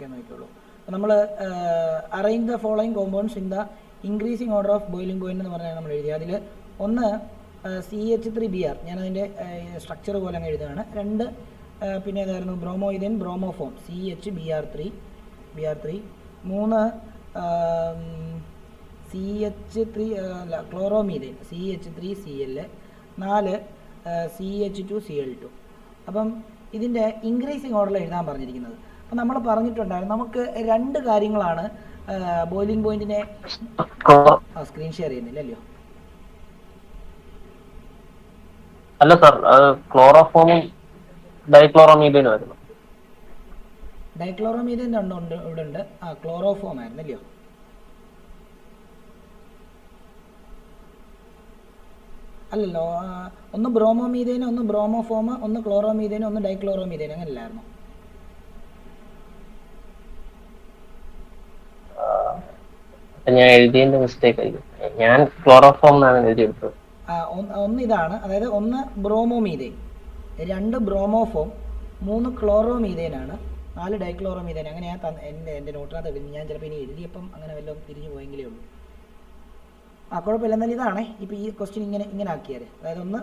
Okay നോക്കിയുള്ളൂ. അപ്പോൾ നമ്മൾ arrange the following compounds in the increasing order of boiling point എന്ന് പറഞ്ഞാൽ നമ്മൾ എഴുതി. അതിൽ ഒന്ന് CH3Br, ഞാനതിൻ്റെ സ്ട്രക്ചർ പോലെ അങ്ങ് എഴുതുകയാണ്. രണ്ട് പിന്നെ ഏതായിരുന്നു ബ്രോമോയിതേൻ ബ്രോമോഫോം CH3 മൂന്ന് CH3 ക്ലോറോമീതേൻ CH3Cl, 4 CH2Cl2. അപ്പം ഇതിൻ്റെ ഇൻക്രീസിങ് ഓർഡറിൽ എഴുതാൻ പറഞ്ഞിരിക്കുന്നത്. അപ്പം നമ്മൾ പറഞ്ഞിട്ടുണ്ടായിരുന്നു നമുക്ക് രണ്ട് കാര്യങ്ങളാണ് ബോയിലിംഗ് പോയിന്റിനെ സ്ക്രീൻ ഷെയർ ചെയ്യുന്നില്ലല്ലോ. അല്ല സാർ, ക്ലോറോഫോമും ഡൈക്ലോറോമീതേനും ആയിരുന്നു. ഡൈക്ലോറോമീതേൻ ഉണ്ട് ഇവിടെ ഉണ്ട്. ക്ലോറോഫോം ആയിരുന്നല്ലോ. അല്ലല്ലോ, ഒന്ന് ബ്രോമോമീതേന്, ഒന്ന് ബ്രോമോഫോം, ഒന്ന് ക്ലോറോമീതേന്, ഒന്ന് ഡൈക്ലോറോമീതേൻ, അങ്ങനെയല്ലായിരുന്നു? ഞാൻ എഴുതിയതിന്റെ മിസ്റ്റേക്ക് ആയിരിക്കും. ഞാൻ ക്ലോറോഫോം എന്നാണ് എഴുതിയെടുത്തത്. ഒന്ന് ഇതാണ്, അതായത് ഒന്ന് ബ്രോമോമീതേൻ, 2 ബ്രോമോഫോം, 3 ക്ലോറോമീതേനാണ്, 4 ഡൈക്ലോറോമീതേൻ. അങ്ങനെ ഞാൻ എൻ്റെ നോട്ടിനകത്ത് ഞാൻ ചിലപ്പോൾ ഇനി എഴുതിയപ്പം അങ്ങനെ വല്ലതും തിരിഞ്ഞു പോയെങ്കിലേ ഉള്ളൂ. കുഴപ്പമില്ല. എന്നാലും ഇതാണേ ഇപ്പോൾ ഈ ക്വസ്റ്റ്യൻ ഇങ്ങനെ ആക്കിയാൽ, അതായത് ഒന്ന്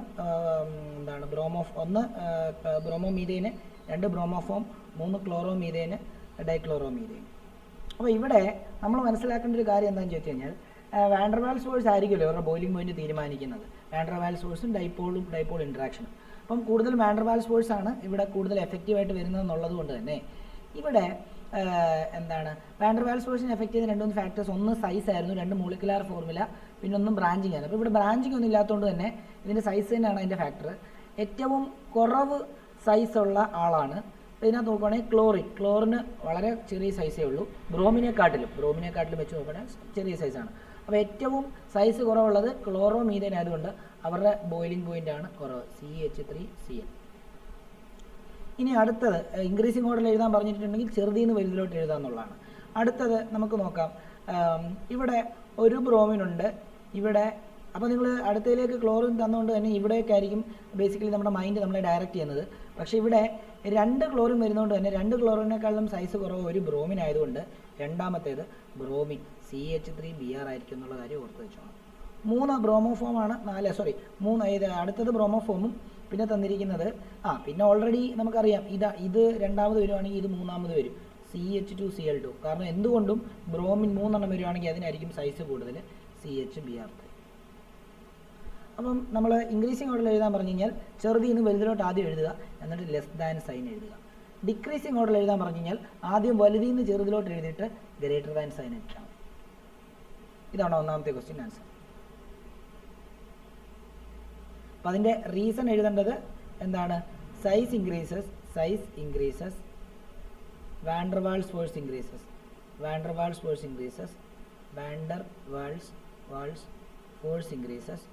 ഒന്ന് ബ്രോമോമീതേന്, 2 ബ്രോമോഫോം, 3 ക്ലോറോമീതേന്, ഡൈക്ലോറോമീതേൻ. അപ്പോൾ ഇവിടെ നമ്മൾ മനസ്സിലാക്കേണ്ട ഒരു കാര്യം എന്താണെന്ന് ചോദിച്ചു കഴിഞ്ഞാൽ, വാൻ ഡെർ വാൽസ് ഫോഴ്സ് ആയിരിക്കുമല്ലോ ഇവരുടെ ബോയിലിംഗ് പോയിന്റ് തീരുമാനിക്കുന്നത്. വാൻ ഡെർ വാൽസ് ഫോഴ്സും ഡൈപോൾ ഇൻട്രാക്ഷനും. അപ്പം കൂടുതൽ വാൻ ഡെർ വാൽസ് ഫോഴ്സ് ആണ് ഇവിടെ കൂടുതൽ എഫക്റ്റീവായിട്ട് വരുന്നതെന്നുള്ളത് കൊണ്ട് തന്നെ ഇവിടെ വാൻ ഡെർ വാൽസ് ഫോഴ്സിനെ എഫക്റ്റ് ചെയ്യുന്ന 2 ഫാക്ടേഴ്സ്, ഒന്ന് സൈസ് ആയിരുന്നു, 2 മോളിക്കുലാർ ഫോർമുല, പിന്നെ ഒന്നും ബ്രാഞ്ചിങ് ആണ്. അപ്പോൾ ഇവിടെ ബ്രാഞ്ചിങ് ഒന്നും ഇല്ലാത്തതുകൊണ്ട് തന്നെ ഇതിൻ്റെ സൈസ് തന്നെയാണ് അതിൻ്റെ ഫാക്ടർ. ഏറ്റവും കുറവ് സൈസുള്ള ആളാണ് ഇതിനകത്ത് നോക്കുകയാണെങ്കിൽ ക്ലോറിന് വളരെ ചെറിയ സൈസേ ഉള്ളൂ. ബ്രോമിനെക്കാട്ടിലും വെച്ച് നോക്കുകയാണെങ്കിൽ ചെറിയ സൈസാണ്. അപ്പോൾ ഏറ്റവും സൈസ് കുറവുള്ളത് ക്ലോറോമീതേൻ ആയതുകൊണ്ട് അവരുടെ ബോയിലിംഗ് പോയിന്റ് ആണ് കുറവ്, CH3Cl. ഇനി അടുത്തത് ഇൻക്രീസിങ് ഓർഡറിൽ എഴുതാൻ പറഞ്ഞിട്ടുണ്ടെങ്കിൽ ചെറുതിന്ന് വലുതിലോട്ട് എഴുതാമെന്നുള്ളതാണ്. അടുത്തത് നമുക്ക് നോക്കാം. ഇവിടെ ഒരു ബ്രോമിനുണ്ട് ഇവിടെ. അപ്പോൾ നിങ്ങൾ അടുത്തതിലേക്ക് ക്ലോറിൻ തന്നുകൊണ്ട് തന്നെ ഇവിടേക്കായിരിക്കും ബേസിക്കലി നമ്മുടെ മൈൻഡ് നമ്മളെ ഡയറക്റ്റ് ചെയ്യുന്നത്. പക്ഷേ ഇവിടെ 2 ക്ലോറിൻ വരുന്നതുകൊണ്ട് തന്നെ 2 ക്ലോറിനേക്കാളും സൈസ് കുറവ് ഒരു ബ്രോമിൻ ആയതുകൊണ്ട് രണ്ടാമത്തേത് ബ്രോമിൻ CH3Br ആയിരിക്കും എന്നുള്ള കാര്യം ഓർത്ത് വെച്ചോളാം. 3 ബ്രോമോഫോമാണ്, 3 അടുത്തത് ബ്രോമോഫോമും, പിന്നെ തന്നിരിക്കുന്നത് പിന്നെ ഓൾറെഡി നമുക്കറിയാം ഇത് രണ്ടാമത് വരുവാണെങ്കിൽ ഇത് മൂന്നാമത് വരും CH2Cl2. കാരണം എന്തുകൊണ്ടും ബ്രോമിൻ 3 എണ്ണം വരുവാണെങ്കിൽ അതിനായിരിക്കും സൈസ് കൂടുതൽ CH3Br. അപ്പം നമ്മൾ ഇൻക്രീസിങ് ഓർഡറിൽ എഴുതാൻ പറഞ്ഞു കഴിഞ്ഞാൽ ചെറുതിന്ന് വലുതിലോട്ട് ആദ്യം എഴുതുക, എന്നിട്ട് ലെസ് ദാൻ സൈൻ എഴുതുക. ഡിക്രീസിങ് ഓർഡറിൽ എഴുതാൻ പറഞ്ഞു കഴിഞ്ഞാൽ ആദ്യം വലുതിന്ന് ചെറുതിലോട്ട് എഴുതിയിട്ട് ഗ്രേറ്റർ ദാൻ സൈൻ ഇട്ടാൽ മതി. ഇതാണ് ഒന്നാമത്തെ ക്വസ്റ്റ്യൻ ആൻസർ. അപ്പം അതിൻ്റെ റീസൺ എഴുതേണ്ടത് എന്താണ്? Size increases, van der valves force increases, force increases,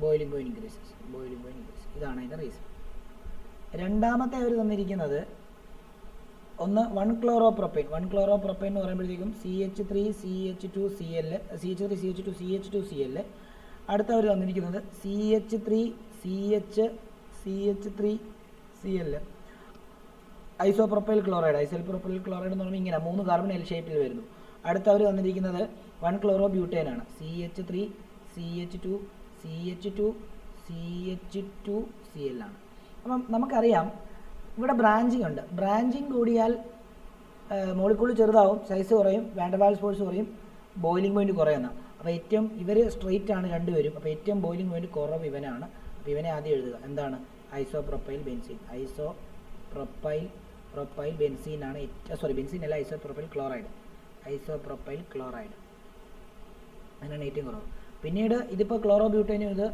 boiling point increases. ഇതാണ് അതിൻ്റെ റീസൺ. രണ്ടാമത്തെ അവർ തന്നിരിക്കുന്നത് ഒന്ന് 1 ക്ലോറോപ്രൊപ്പൈൻ എന്ന് പറയുമ്പോഴത്തേക്കും CH3CH2Cl. അടുത്തവർ തന്നിരിക്കുന്നത് CH3CHCl ഐസോപ്രൊപ്പൈൽ ക്ലോറൈഡ് എന്ന് പറയുമ്പോൾ ഇങ്ങനെ 3 കാർബൺ എൽ ഷേപ്പിൽ വരുന്നു. അടുത്തവർ തന്നിരിക്കുന്നത് 1 ക്ലോറോബ്യൂട്ടേൻ ആണ്, CH2Cl ആണ്. അപ്പം നമുക്കറിയാം ഇവിടെ ബ്രാഞ്ചിങ് ഉണ്ട്. ബ്രാഞ്ചിങ് കൂടിയാൽ മോളിക്കൂൾ ചെറുതാവും, സൈസ് കുറയും, വാൻ ഡെർ വാൽസ് ഫോഴ്സ് കുറയും, ബോയിലിംഗ് പോയിന്റ് കുറയുന്നതാണ്. അപ്പോൾ ഏറ്റവും ഇവർ സ്ട്രെയിറ്റ് ആണ് രണ്ടുപേരും. അപ്പോൾ ഏറ്റവും ബോയിലിംഗ് പോയിന്റ് കുറവ് ഇവനാണ്. അപ്പോൾ ഇവനെ ആദ്യം എഴുതുക. എന്താണ്? ഐസോപ്രൊപ്പൈൽ ബെൻസീൻ ആണ്. ബെൻസീൻ അല്ല, ഐസോപ്രൊപ്പൈൽ ക്ലോറൈഡ് അതിനാണ് ഏറ്റവും കുറവ്. പിന്നീട് ഇതിപ്പോൾ ക്ലോറോബ്യൂട്ടൈനും ഇത്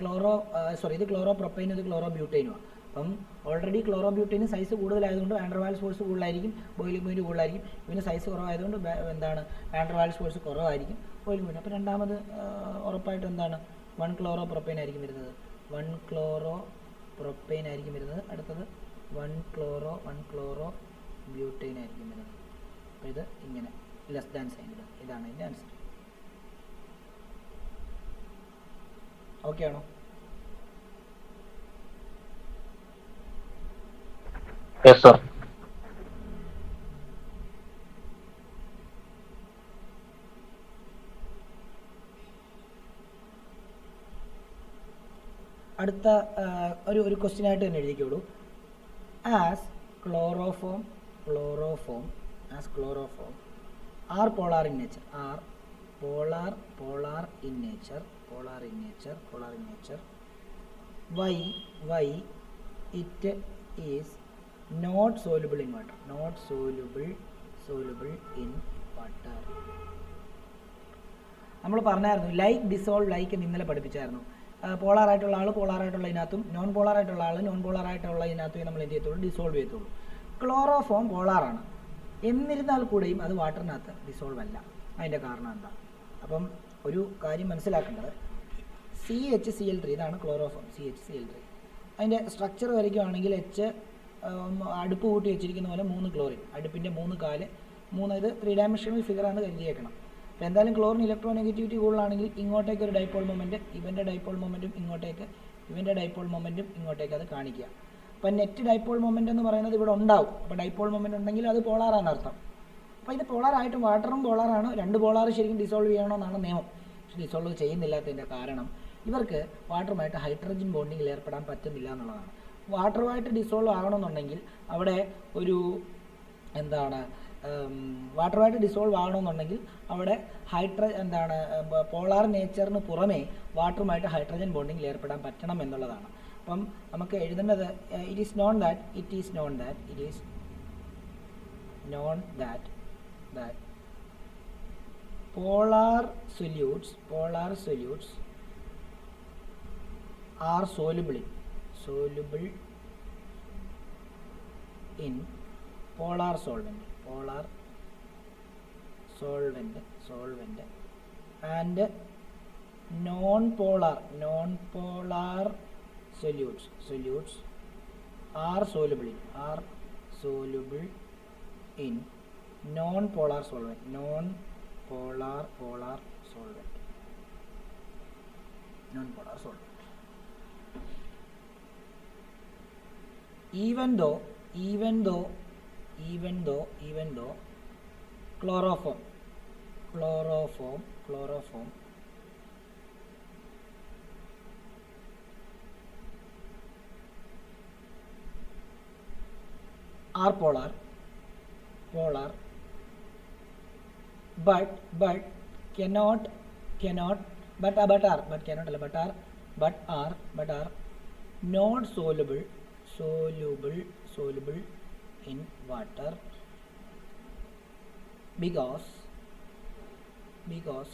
ക്ലോറോപ്രൊപ്പൈനും ഇത് ക്ലോറോബ്യൂട്ടൈനുമാണ്. അപ്പം ഓൾറെഡി ക്ലോറോബ്യൂട്ടൈന് സൈസ് കൂടുതലായതുകൊണ്ട് വാൻ ഡെർ വാൽസ് ഫോഴ്സ് കൂടുതലായിരിക്കും, ബോയിലിംഗ് പോയിന്റ് കൂടുതലായിരിക്കും. ഇവന് സൈസ് കുറവായതുകൊണ്ട് വാൻ ഡെർ വാൽസ് ഫോഴ്സ് കുറവായിരിക്കും, ബോയിലിംഗ് പോയിന്റ്. അപ്പോൾ രണ്ടാമത് ഉറപ്പായിട്ട് എന്താണ്? 1 ക്ലോറോപ്രൊപ്പൈൻ ആയിരിക്കും വരുന്നത്. അടുത്തത് 1 ക്ലോറോ ബ്യൂട്ടൈൻ ആയിരിക്കും വരുന്നത്. അപ്പോൾ ഇത് ഇങ്ങനെ ലെസ് ദാൻ സൈൻ ഇടുക. ഇതാണ് അതിൻ്റെ ആൻസർ. ഓക്കെ ആണോ? Yes sir. അടുത്ത ഒരു ക്വസ്റ്റ്യൻ ആയിട്ട് തന്നെ എഴുതിക്കോളൂ. As chloroform are polar in nature, are polar in nature, why it is not soluble in water, in water. നമ്മൾ പറഞ്ഞായിരുന്നു ലൈക്ക് ഡിസോൾവ് ലൈക്ക് എന്ന് ഇന്നലെ പഠിപ്പിച്ചായിരുന്നു. പോളാർ ആയിട്ടുള്ള ആൾ പോളാർ ആയിട്ടുള്ള ഇതിനകത്തും നോൺ പോളാർ ആയിട്ടുള്ള ആൾ നോൺ പോളാർ ആയിട്ടുള്ള ഇതിനകത്തും നമ്മൾ എന്ത് ചെയ്യത്തുള്ളൂ, ഡിസോൾവ് ചെയ്യത്തുള്ളൂ. ക്ലോറോഫോം പോളാറാണ്, എന്നിരുന്നാൽ കൂടെയും അത് വാട്ടറിനകത്ത് ഡിസോൾവ് അല്ല. അതിൻ്റെ കാരണം എന്താ? അപ്പം ഒരു കാര്യം മനസ്സിലാക്കേണ്ടത്, CHCl3 ഇതാണ് ക്ലോറോഫോം, CHCl3. അതിൻ്റെ സ്ട്രക്ചർ വരയ്ക്കുകയാണെങ്കിൽ അടുപ്പ് കൂട്ടി വെച്ചിരിക്കുന്ന പോലെ 3 ക്ലോറിൻ, അടുപ്പിൻ്റെ 3 കാല്, 3 ഇത് 3 ഡയമെൻഷണൽ ഫിഗറാണ് കരുതിയേക്കണം. അപ്പോൾ എന്തായാലും ക്ലോറിൻ ഇലക്ട്രോനെഗറ്റിവിറ്റി കൂടുതലാണെങ്കിൽ ഇങ്ങോട്ടേക്ക് ഒരു ഡൈപോൾ മൊമെൻറ്റ്, ഇവൻ്റെ ഡൈപോൾ മൊമെൻറ്റും ഇങ്ങോട്ടേക്ക്, ഇവൻ്റെ ഡൈപോൾ മൊമെൻറ്റും ഇങ്ങോട്ടേക്ക് അത് കാണിക്കുക. അപ്പോൾ നെറ്റ് ഡൈപോൾ മൊമെൻറ്റ് എന്ന് പറയുന്നത് ഇവിടെ ഉണ്ടാവും. അപ്പോൾ ഡൈപോൾ മൊമെൻറ്റ് ഉണ്ടെങ്കിൽ അത് പോളാറാണ് അർത്ഥം. അപ്പോൾ ഇത് പോളാറായിട്ടും വാട്ടറും പോളാറാണ്, 2 പോളാർ ശരിക്കും ഡിസോൾവ് ചെയ്യണമെന്നാണ് നിയമം. പക്ഷേ ഡിസോൾവ് ചെയ്യുന്നില്ലാത്തതിൻ്റെ കാരണം ഇവർക്ക് വാട്ടറുമായിട്ട് ഹൈഡ്രജൻ ബോണ്ടിങ്ങിൽ ഏർപ്പെടാൻ പറ്റുന്നില്ല എന്നുള്ളതാണ്. വാട്ടറുമായിട്ട് ഡിസോൾവ് ആകണമെന്നുണ്ടെങ്കിൽ അവിടെ ഒരു വാട്ടറുമായിട്ട് ഡിസോൾവ് ആകണമെന്നുണ്ടെങ്കിൽ അവിടെ പോളാർ നേച്ചറിന് പുറമേ വാട്ടറുമായിട്ട് ഹൈഡ്രജൻ ബോണ്ടിങ്ങിൽ ഏർപ്പെടാൻ പറ്റണം എന്നുള്ളതാണ്. അപ്പം നമുക്ക് എഴുതേണ്ടത് it is known that polar solutes are soluble in polar solvent and non-polar solutes are soluble in non-polar solvent. Even though chloroform are polar but are not soluble in water because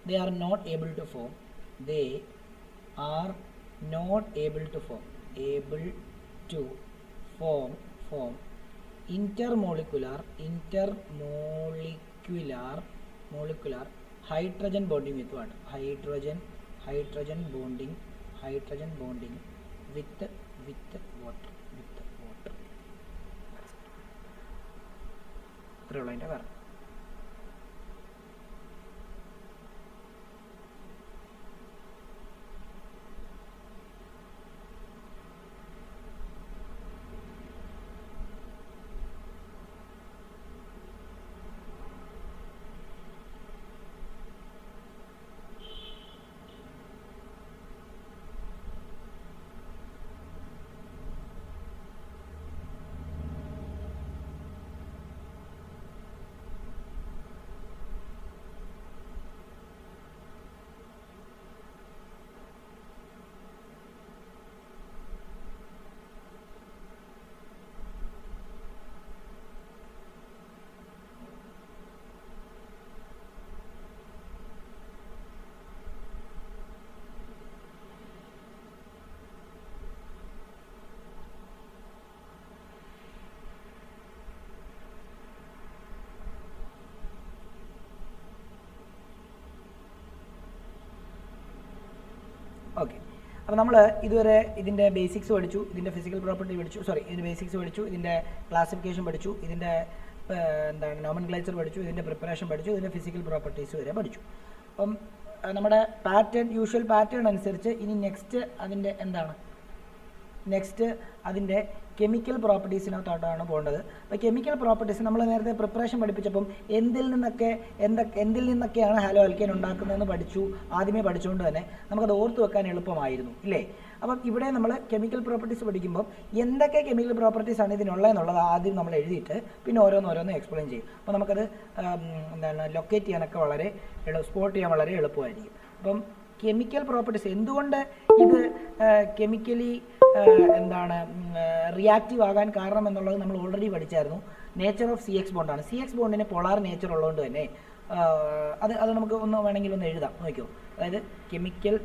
they are not able to form intermolecular hydrogen bonding with water, hydrogen bonding with water. ഇത്രയുള്ള അതിൻ്റെ കാരണം. Okay, അപ്പോൾ നമ്മൾ ഇതുവരെ ഇതിൻ്റെ basics പഠിച്ചു, ഇതിൻ്റെ physical property പഠിച്ചു, ഇതിൻ്റെ ബേസിക്സ് പഠിച്ചു, ഇതിൻ്റെ ക്ലാസിഫിക്കേഷൻ പഠിച്ചു, ഇതിൻ്റെ നോമൻക്ലേച്ചർ പഠിച്ചു, ഇതിൻ്റെ പ്രിപ്പറേഷൻ പഠിച്ചു, ഇതിൻ്റെ ഫിസിക്കൽ പ്രോപ്പർട്ടീസ് വരെ പഠിച്ചു. അപ്പം നമ്മുടെ യൂഷ്വൽ പാറ്റേൺ അനുസരിച്ച് ഇനി നെക്സ്റ്റ് അതിൻ്റെ കെമിക്കൽ പ്രോപ്പർട്ടീസിനകത്തോട്ടാണ് പോകേണ്ടത്. അപ്പോൾ കെമിക്കൽ പ്രോപ്പർട്ടീസ് നമ്മൾ നേരത്തെ പ്രിപ്പറേഷൻ പഠിപ്പിച്ചപ്പം എന്തിൽ നിന്നൊക്കെയാണ് ഹാലോ ആൽക്കെയിൻ ഉണ്ടാക്കുന്നതെന്ന് ആദ്യമേ പഠിച്ചുകൊണ്ട് തന്നെ നമുക്കത് ഓർത്ത് വെക്കാൻ എളുപ്പമായിരുന്നു ഇല്ലേ. അപ്പം ഇവിടെ നമ്മൾ കെമിക്കൽ പ്രോപ്പർട്ടീസ് പഠിക്കുമ്പോൾ എന്തൊക്കെ കെമിക്കൽ പ്രോപ്പർട്ടീസ് ആണ് ഇതിനുള്ളതെന്നുള്ളത് ആദ്യം നമ്മൾ എഴുതിയിട്ട് പിന്നെ ഓരോന്ന് എക്സ്പ്ലെയിൻ ചെയ്യും. അപ്പോൾ നമുക്കത് ലൊക്കേറ്റ് ചെയ്യാനൊക്കെ സ്പോട്ട് ചെയ്യാൻ വളരെ എളുപ്പമായിരിക്കും. അപ്പം കെമിക്കൽ പ്രോപ്പർട്ടീസ് എന്തുകൊണ്ട് ഇത് കെമിക്കലി റിയാക്റ്റീവ് ആകാൻ കാരണം എന്നുള്ളത് നമ്മൾ ഓൾറെഡി പഠിച്ചായിരുന്നു. നേച്ചർ ഓഫ് CX ബോണ്ടാണ്. CX ബോണ്ടിന് പോളാർ നേച്ചർ ഉള്ളതുകൊണ്ട് തന്നെ അത് നമുക്ക് വേണമെങ്കിൽ ഒന്ന് എഴുതാം, നോക്കിയോ. അതായത് കെമിക്കൽ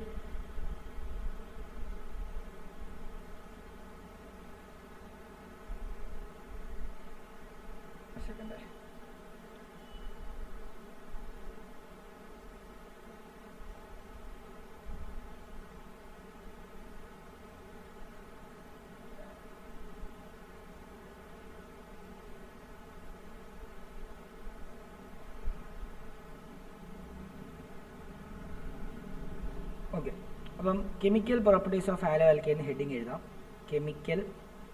ഓക്കെ. അപ്പം chemical properties of halo alkane heading എഴുതാം.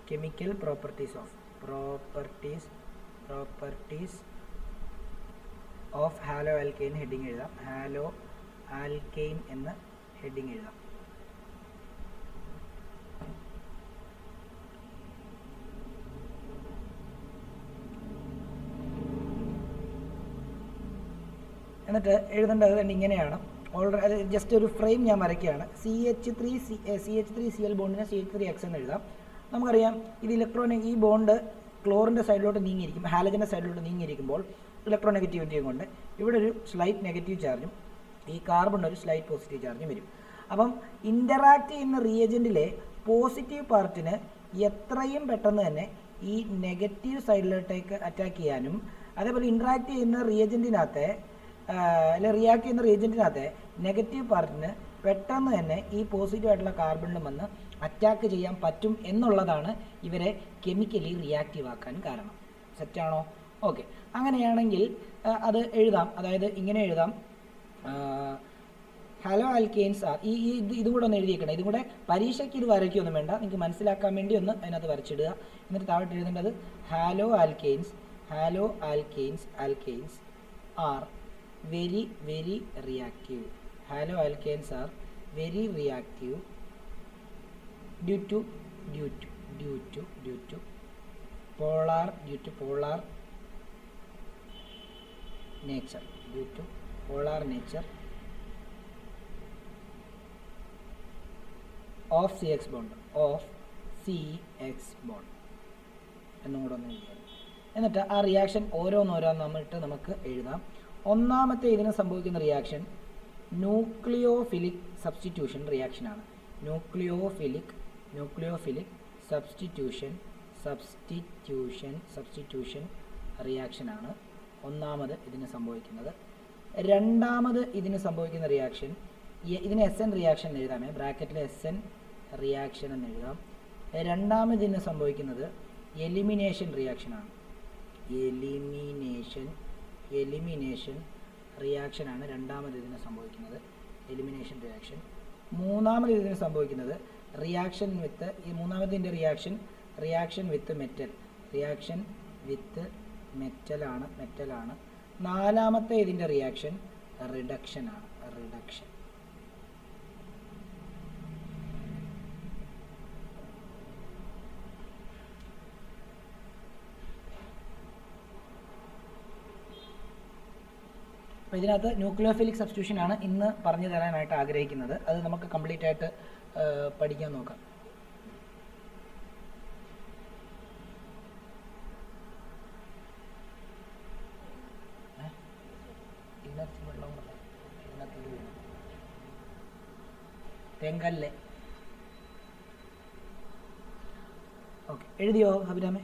Chemical properties of halo alkane heading എഴുതാം. ഹാലോ ആൽക്കെയിൻ എന്ന് ഹെഡിങ് എഴുതാം. എന്നിട്ട് എഴുതേണ്ടത് തന്നെ ഇങ്ങനെയാണ്. ഓൾറെഡി ജസ്റ്റ് ഒരു ഫ്രെയിം ഞാൻ വരയ്ക്കുകയാണ്. CH3Cl ബോണ്ടിന് CH3X എന്ന് എഴുതാം. നമുക്കറിയാം ഇത് ഈ ബോണ്ട് ക്ലോറിൻ്റെ സൈഡിലോട്ട് നീങ്ങിയിരിക്കും, ഹാലജൻ്റെ സൈഡിലോട്ട് നീങ്ങിയിരിക്കുമ്പോൾ ഇലക്ട്രോനെഗറ്റിവിറ്റിയും കൊണ്ട് ഇവിടെ ഒരു സ്ലൈറ്റ് നെഗറ്റീവ് ചാർജും ഈ കാർബണിന് ഒരു സ്ലൈറ്റ് പോസിറ്റീവ് ചാർജും വരും. അപ്പം ഇൻ്ററാക്ട് ചെയ്യുന്ന റിയേജൻറ്റിലെ പോസിറ്റീവ് പാർട്ടിന് എത്രയും പെട്ടെന്ന് തന്നെ ഈ നെഗറ്റീവ് സൈഡിലോട്ടേക്ക് അറ്റാക്ക് ചെയ്യാനും അതേപോലെ ഇൻട്രാക്ട് ചെയ്യുന്ന റിയേജൻറ്റിനകത്തെ റിയാക്ട് ചെയ്യുന്ന റിയേജൻറ്റിനകത്തെ നെഗറ്റീവ് പാർട്ടിന് പെട്ടെന്ന് തന്നെ ഈ പോസിറ്റീവ് ആയിട്ടുള്ള കാർബണിലും വന്ന് അറ്റാക്ക് ചെയ്യാൻ പറ്റും എന്നുള്ളതാണ് ഇവരെ കെമിക്കലി റിയാക്റ്റീവ് ആക്കാൻ കാരണം. സെറ്റാണോ? ഓക്കെ. അങ്ങനെയാണെങ്കിൽ അത് എഴുതാം. അതായത് ഇങ്ങനെ എഴുതാം. ഹാലോ ആൽക്കെയിൻസ് ആർ ഇതും കൂടെ ഒന്ന് എഴുതിയേക്കണം. ഇതും കൂടെ പരീക്ഷയ്ക്ക് ഇത് വരയ്ക്കൊന്നും വേണ്ട, നിങ്ങൾക്ക് മനസ്സിലാക്കാൻ വേണ്ടി ഒന്ന് അതിനകത്ത് വരച്ചിടുക. എന്നിട്ട് താഴോട്ട് എഴുതേണ്ടത് haloalkanes are very reactive. Halo alkanes are very reactive due to polar nature of CX bond എന്നും കൂടെ ഒന്ന് എഴുതിയാൽ. എന്നിട്ട് ആ റിയാക്ഷൻ ഓരോന്നോരോന്നിട്ട് നമുക്ക് എഴുതാം. ഒന്നാമത്തെ ഇതിന് സംഭവിക്കുന്ന റിയാക്ഷൻ ന്യൂക്ലിയോഫിലിക് സബ്സ്റ്റിറ്റ്യൂഷൻ റിയാക്ഷനാണ്. ന്യൂക്ലിയോഫിലിക് സബ്സ്റ്റിറ്റ്യൂഷൻ റിയാക്ഷനാണ് ഒന്നാമത് ഇതിന് സംഭവിക്കുന്നത്. രണ്ടാമത് ഇതിന് സംഭവിക്കുന്ന റിയാക്ഷൻ ഇതിന് SN റിയാക്ഷൻ എഴുതാമേ, ബ്രാക്കറ്റിൽ SN റിയാക്ഷൻ എന്ന് എഴുതാം. രണ്ടാമത് ഇതിന് സംഭവിക്കുന്നത് എലിമിനേഷൻ റിയാക്ഷനാണ്. എലിമിനേഷൻ റിയാക്ഷനാണ് രണ്ടാമത് ഇതിന് സംഭവിക്കുന്നത്, എലിമിനേഷൻ റിയാക്ഷൻ. മൂന്നാമത് ഇതിന് സംഭവിക്കുന്നത് മൂന്നാമതിൻ്റെ റിയാക്ഷൻ വിത്ത് മെറ്റലാണ്. നാലാമത്തെ ഇതിൻ്റെ റിയാക്ഷൻ റിഡക്ഷൻ. അപ്പോൾ ഇതിനകത്ത് ന്യൂക്ലിയോഫിലിക് സബ്സ്റ്റിറ്റ്യൂഷൻ ആണ് ഇന്ന് പറഞ്ഞു തരാനായിട്ട് ആഗ്രഹിക്കുന്നത്. അത് നമുക്ക് കംപ്ലീറ്റ് ആയിട്ട് പഠിക്കാൻ നോക്കാം. തെങ്കല്ലേ. ഓക്കെ, എഴുതിയോ അഭിരാമേ?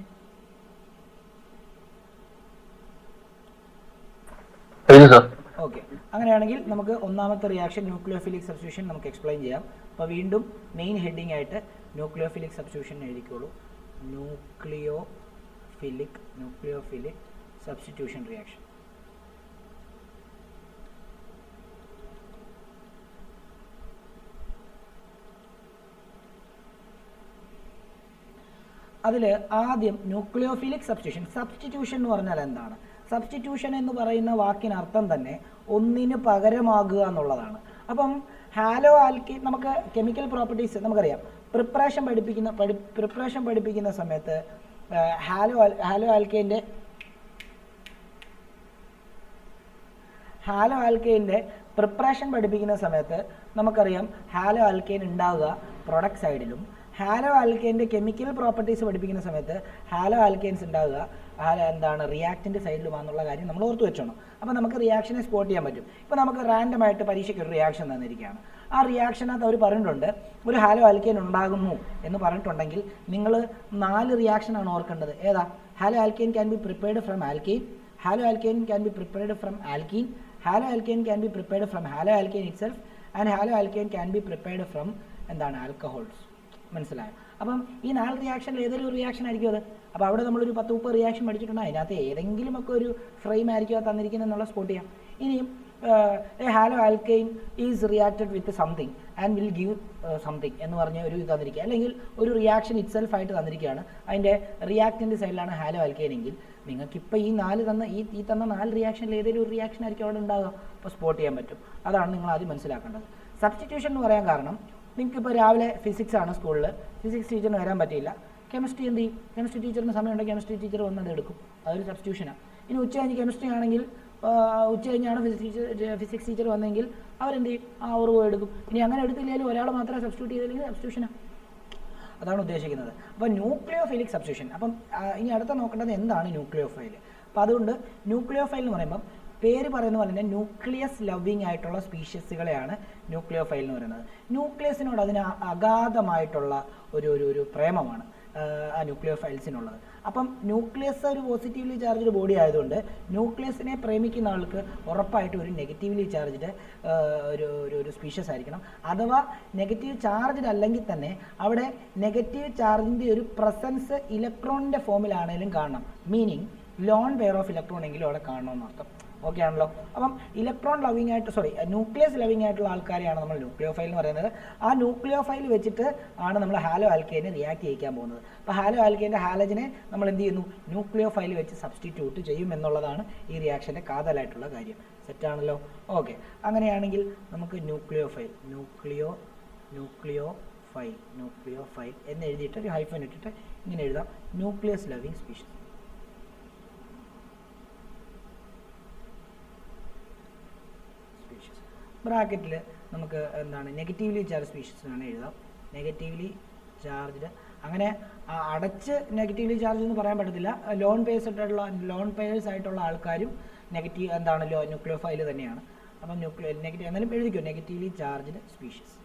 ഓക്കെ, അങ്ങനെയാണെങ്കിൽ നമുക്ക് ഒന്നാമത്തെ റിയാക്ഷൻ ന്യൂക്ലിയോഫിലിക് സബ്സ്റ്റിറ്റ്യൂഷൻ നമുക്ക് എക്സ്പ്ലെയിൻ ചെയ്യാം. അപ്പോൾ വീണ്ടും മെയിൻ ഹെഡിങ് ആയിട്ട് ന്യൂക്ലിയോഫിലിക് സബ്സ്റ്റിറ്റ്യൂഷൻ എഴുതിക്കോളൂ. Nucleophilic substitution reaction. അതിൽ ആദ്യം ന്യൂക്ലിയോഫിലിക് സബ്സ്റ്റിറ്റ്യൂഷൻ എന്ന് പറഞ്ഞാൽ എന്താണ്? സബ്സ്റ്റിറ്റ്യൂഷൻ എന്ന് പറയുന്ന വാക്കിനർത്ഥം തന്നെ ഒന്നിന് പകരമാകുക എന്നുള്ളതാണ്. അപ്പം ഹാലോ ആൽക്കി നമുക്ക് കെമിക്കൽ പ്രോപ്പർട്ടീസ് നമുക്കറിയാം. പ്രിപ്പറേഷൻ പഠിപ്പിക്കുന്ന സമയത്ത് ഹാലോ ആൽക്കെയിൻ്റെ പ്രിപ്പറേഷൻ പഠിപ്പിക്കുന്ന സമയത്ത് നമുക്കറിയാം ഹാലോ ആൽക്കെയിൻ ഉണ്ടാവുക പ്രൊഡക്റ്റ് സൈഡിലും, ഹാലോ ആൽക്കെയിൻ്റെ കെമിക്കൽ പ്രോപ്പർട്ടീസ് പഠിപ്പിക്കുന്ന സമയത്ത് ഹാലോ ആൽക്കെയിൻസ് ഉണ്ടാവുക എന്താണ് റിയാക്റ്റൻ്റ് സൈഡിലുമാണെന്നുള്ള കാര്യം നമ്മൾ ഓർത്ത് വെച്ചോണം. അപ്പോൾ നമുക്ക് റിയാക്ഷനെ സ്പോട്ട് ചെയ്യാൻ പറ്റും. ഇപ്പോൾ നമുക്ക് റാൻഡമായിട്ട് പരീക്ഷയ്ക്ക് ഒരു റിയാക്ഷൻ തന്നിരിക്കുകയാണ്. ആ റിയാക്ഷനകത്ത് അവർ പറഞ്ഞിട്ടുണ്ട് ഒരു ഹാലോ ആൽക്കെയിൻ ഉണ്ടാകുന്നു എന്ന് പറഞ്ഞിട്ടുണ്ടെങ്കിൽ നിങ്ങൾ 4 റിയാക്ഷനാണ് ഓർക്കേണ്ടത്. ഏതാ? Haloalkane can be prepared from alkane, haloalkane can be prepared from alkene, haloalkane can be prepared from haloalkane itself, and haloalkane can be prepared from എന്താണ് alcohols. മനസ്സിലായോ? അപ്പം ഈ 4 റിയാക്ഷനിൽ ഏതൊരു reaction ആയിരിക്കും അത്. അപ്പോൾ അവിടെ നമ്മളൊരു 10-30 റിയാക്ഷൻ പഠിച്ചിട്ടുണ്ട്. അതിനകത്ത് ഏതെങ്കിലുമൊക്കെ ഒരു ഫ്രെയിം ആയിരിക്കും അത് തന്നിരിക്കുന്നത് എന്നുള്ള സ്പോട്ട് ചെയ്യാം. ഇനിയും haloalkane is reacted with something and will give something എന്ന് പറഞ്ഞ ഒരു ഇത് തന്നിരിക്കുക, അല്ലെങ്കിൽ ഒരു റിയാക്ഷൻ ഇറ്റ്സെൽഫ് ആയിട്ട് തന്നിരിക്കുകയാണ്. അതിൻ്റെ റിയാക്റ്റൻ്റ് സൈഡിലാണ് ഹാലോ ആൽക്കെയിൻ എങ്കിൽ നിങ്ങൾക്കിപ്പോൾ ഈ തന്ന 4 റിയാക്ഷനിൽ ഏതെങ്കിലും ഒരു റിയാക്ഷൻ ആയിരിക്കും അവിടെ ഉണ്ടാകുക. അപ്പോൾ സ്പോട്ട് ചെയ്യാൻ പറ്റും. അതാണ് നിങ്ങൾ ആദ്യം മനസ്സിലാക്കേണ്ടത്. സബ്സ്റ്റിറ്റ്യൂഷൻ എന്ന് പറയാൻ കാരണം നിങ്ങൾക്കിപ്പോൾ രാവിലെ ഫിസിക്സ് ആണ് സ്കൂളിൽ, ഫിസിക്സ് ടീച്ചറിന് വരാൻ പറ്റിയില്ല, കെമിസ്ട്രി എന്ത് ചെയ്യും? കെമിസ്ട്രി ടീച്ചറിന് സമയമുണ്ടെങ്കിൽ കെമിസ്ട്രി ടീച്ചർ വന്നത് എടുക്കും. അതൊരു സബ്സ്റ്റിറ്റ്യൂഷനാണ്. ഇനി ഉച്ച കഴിഞ്ഞ് കെമിസ്ട്രി ആണെങ്കിൽ ഉച്ച കഴിഞ്ഞാണ് ഫിസിക്സ് ടീച്ചർ വന്നെങ്കിൽ അവരെന്ത് ചെയ്യും? ആ അവർ പോയി എടുക്കും. ഇനി അങ്ങനെ എടുത്തില്ലെങ്കിലും ഒരാൾ മാത്രമേ സബ്സ്റ്റിറ്റ്യൂട്ട് ചെയ്തില്ലെങ്കിൽ സബ്സ്റ്റിറ്റ്യൂഷനാണ്. അതാണ് ഉദ്ദേശിക്കുന്നത്. അപ്പോൾ ന്യൂക്ലിയോഫൈലിക് സബ്സ്റ്റിറ്റ്യൂഷൻ. അപ്പം ഇനി അടുത്ത നോക്കേണ്ടത് എന്താണ് ന്യൂക്ലിയോഫൈൽ. അപ്പോൾ അതുകൊണ്ട് ന്യൂക്ലിയോഫൈൽ എന്ന് പറയുമ്പം പേര് പറയുന്ന പോലെ തന്നെ ന്യൂക്ലിയസ് ലവിങ് ആയിട്ടുള്ള സ്പീഷ്യസുകളെയാണ് ന്യൂക്ലിയോഫൈൽ എന്ന് പറയുന്നത്. ന്യൂക്ലിയസിനോട് അതിന് അഗാധമായിട്ടുള്ള ഒരു പ്രേമമാണ് ആ ന്യൂക്ലിയോഫൈൽസിനുള്ളത്. അപ്പം ന്യൂക്ലിയസ് ഒരു പോസിറ്റീവ്ലി ചാർജ്ഡ് ബോഡി ആയതുകൊണ്ട് ന്യൂക്ലിയസിനെ പ്രേമിക്കുന്ന ആൾക്ക് ഉറപ്പായിട്ടും ഒരു നെഗറ്റീവ്ലി ചാർജ്ഡ് ഒരു സ്പീഷ്യസ് ആയിരിക്കണം. അഥവാ നെഗറ്റീവ് ചാർജ്ഡ് അല്ലെങ്കിൽ തന്നെ അവിടെ നെഗറ്റീവ് ചാർജിൻ്റെ ഒരു പ്രസൻസ് ഇലക്ട്രോണിൻ്റെ ഫോമിലാണെങ്കിലും കാണണം. Meaning lone pair of electron എങ്കിലും അവിടെ കാണണമെന്നർത്ഥം. ഓക്കെ ആണല്ലോ? അപ്പം ന്യൂക്ലിയസ് ലവിങ് ആയിട്ടുള്ള ആൾക്കാരെയാണ് നമ്മൾ ന്യൂക്ലിയോഫൈൽ എന്ന് പറയുന്നത്. ആ ന്യൂക്ലിയോഫൈൽ വെച്ചിട്ട് ആണ് നമ്മൾ ഹാലോ ആൽക്കെയിനെ റിയാക്ട് ചെയ്യിക്കാൻ പോകുന്നത്. അപ്പോൾ ഹാലോ ആൽക്കെയിൻ്റെ ഹാലജനെ നമ്മൾ എന്ത് ചെയ്യുന്നു? ന്യൂക്ലിയോഫൈൽ വെച്ച് സബ്സ്റ്റിറ്റ്യൂട്ട് ചെയ്യും എന്നുള്ളതാണ് ഈ റിയാക്ഷൻ്റെ കാതലായിട്ടുള്ള കാര്യം. സെറ്റാണല്ലോ? ഓക്കെ. അങ്ങനെയാണെങ്കിൽ നമുക്ക് ന്യൂക്ലിയോഫൈൽ എന്ന് എഴുതിയിട്ട് ഒരു ഹൈഫൻ ഇട്ടിട്ട് ഇങ്ങനെ എഴുതാം, ന്യൂക്ലിയസ് ലവിങ് സ്പീഷ്യസ്. ബ്രാക്കറ്റിൽ നമുക്ക് എന്താണ് നെഗറ്റീവ്ലി ചാർജ് സ്പീഷ്യസ് ആണ് എഴുതാം. നെഗറ്റീവ്ലി ചാർജ്ഡ്, അങ്ങനെ അടച്ച് നെഗറ്റീവ്ലി ചാർജ് എന്ന് പറയാൻ പറ്റത്തില്ല. ലോൺ പേയേഴ്സ് ആയിട്ടുള്ള ആൾക്കാരും നെഗറ്റീവ് എന്താണ് ന്യൂക്ലിയോഫൈൽ തന്നെയാണ്. അപ്പം നെഗറ്റീവ് എന്നാലും എഴുതിക്കോ, നെഗറ്റീവ്ലി ചാർജ്ഡ് സ്പീഷ്യസ്.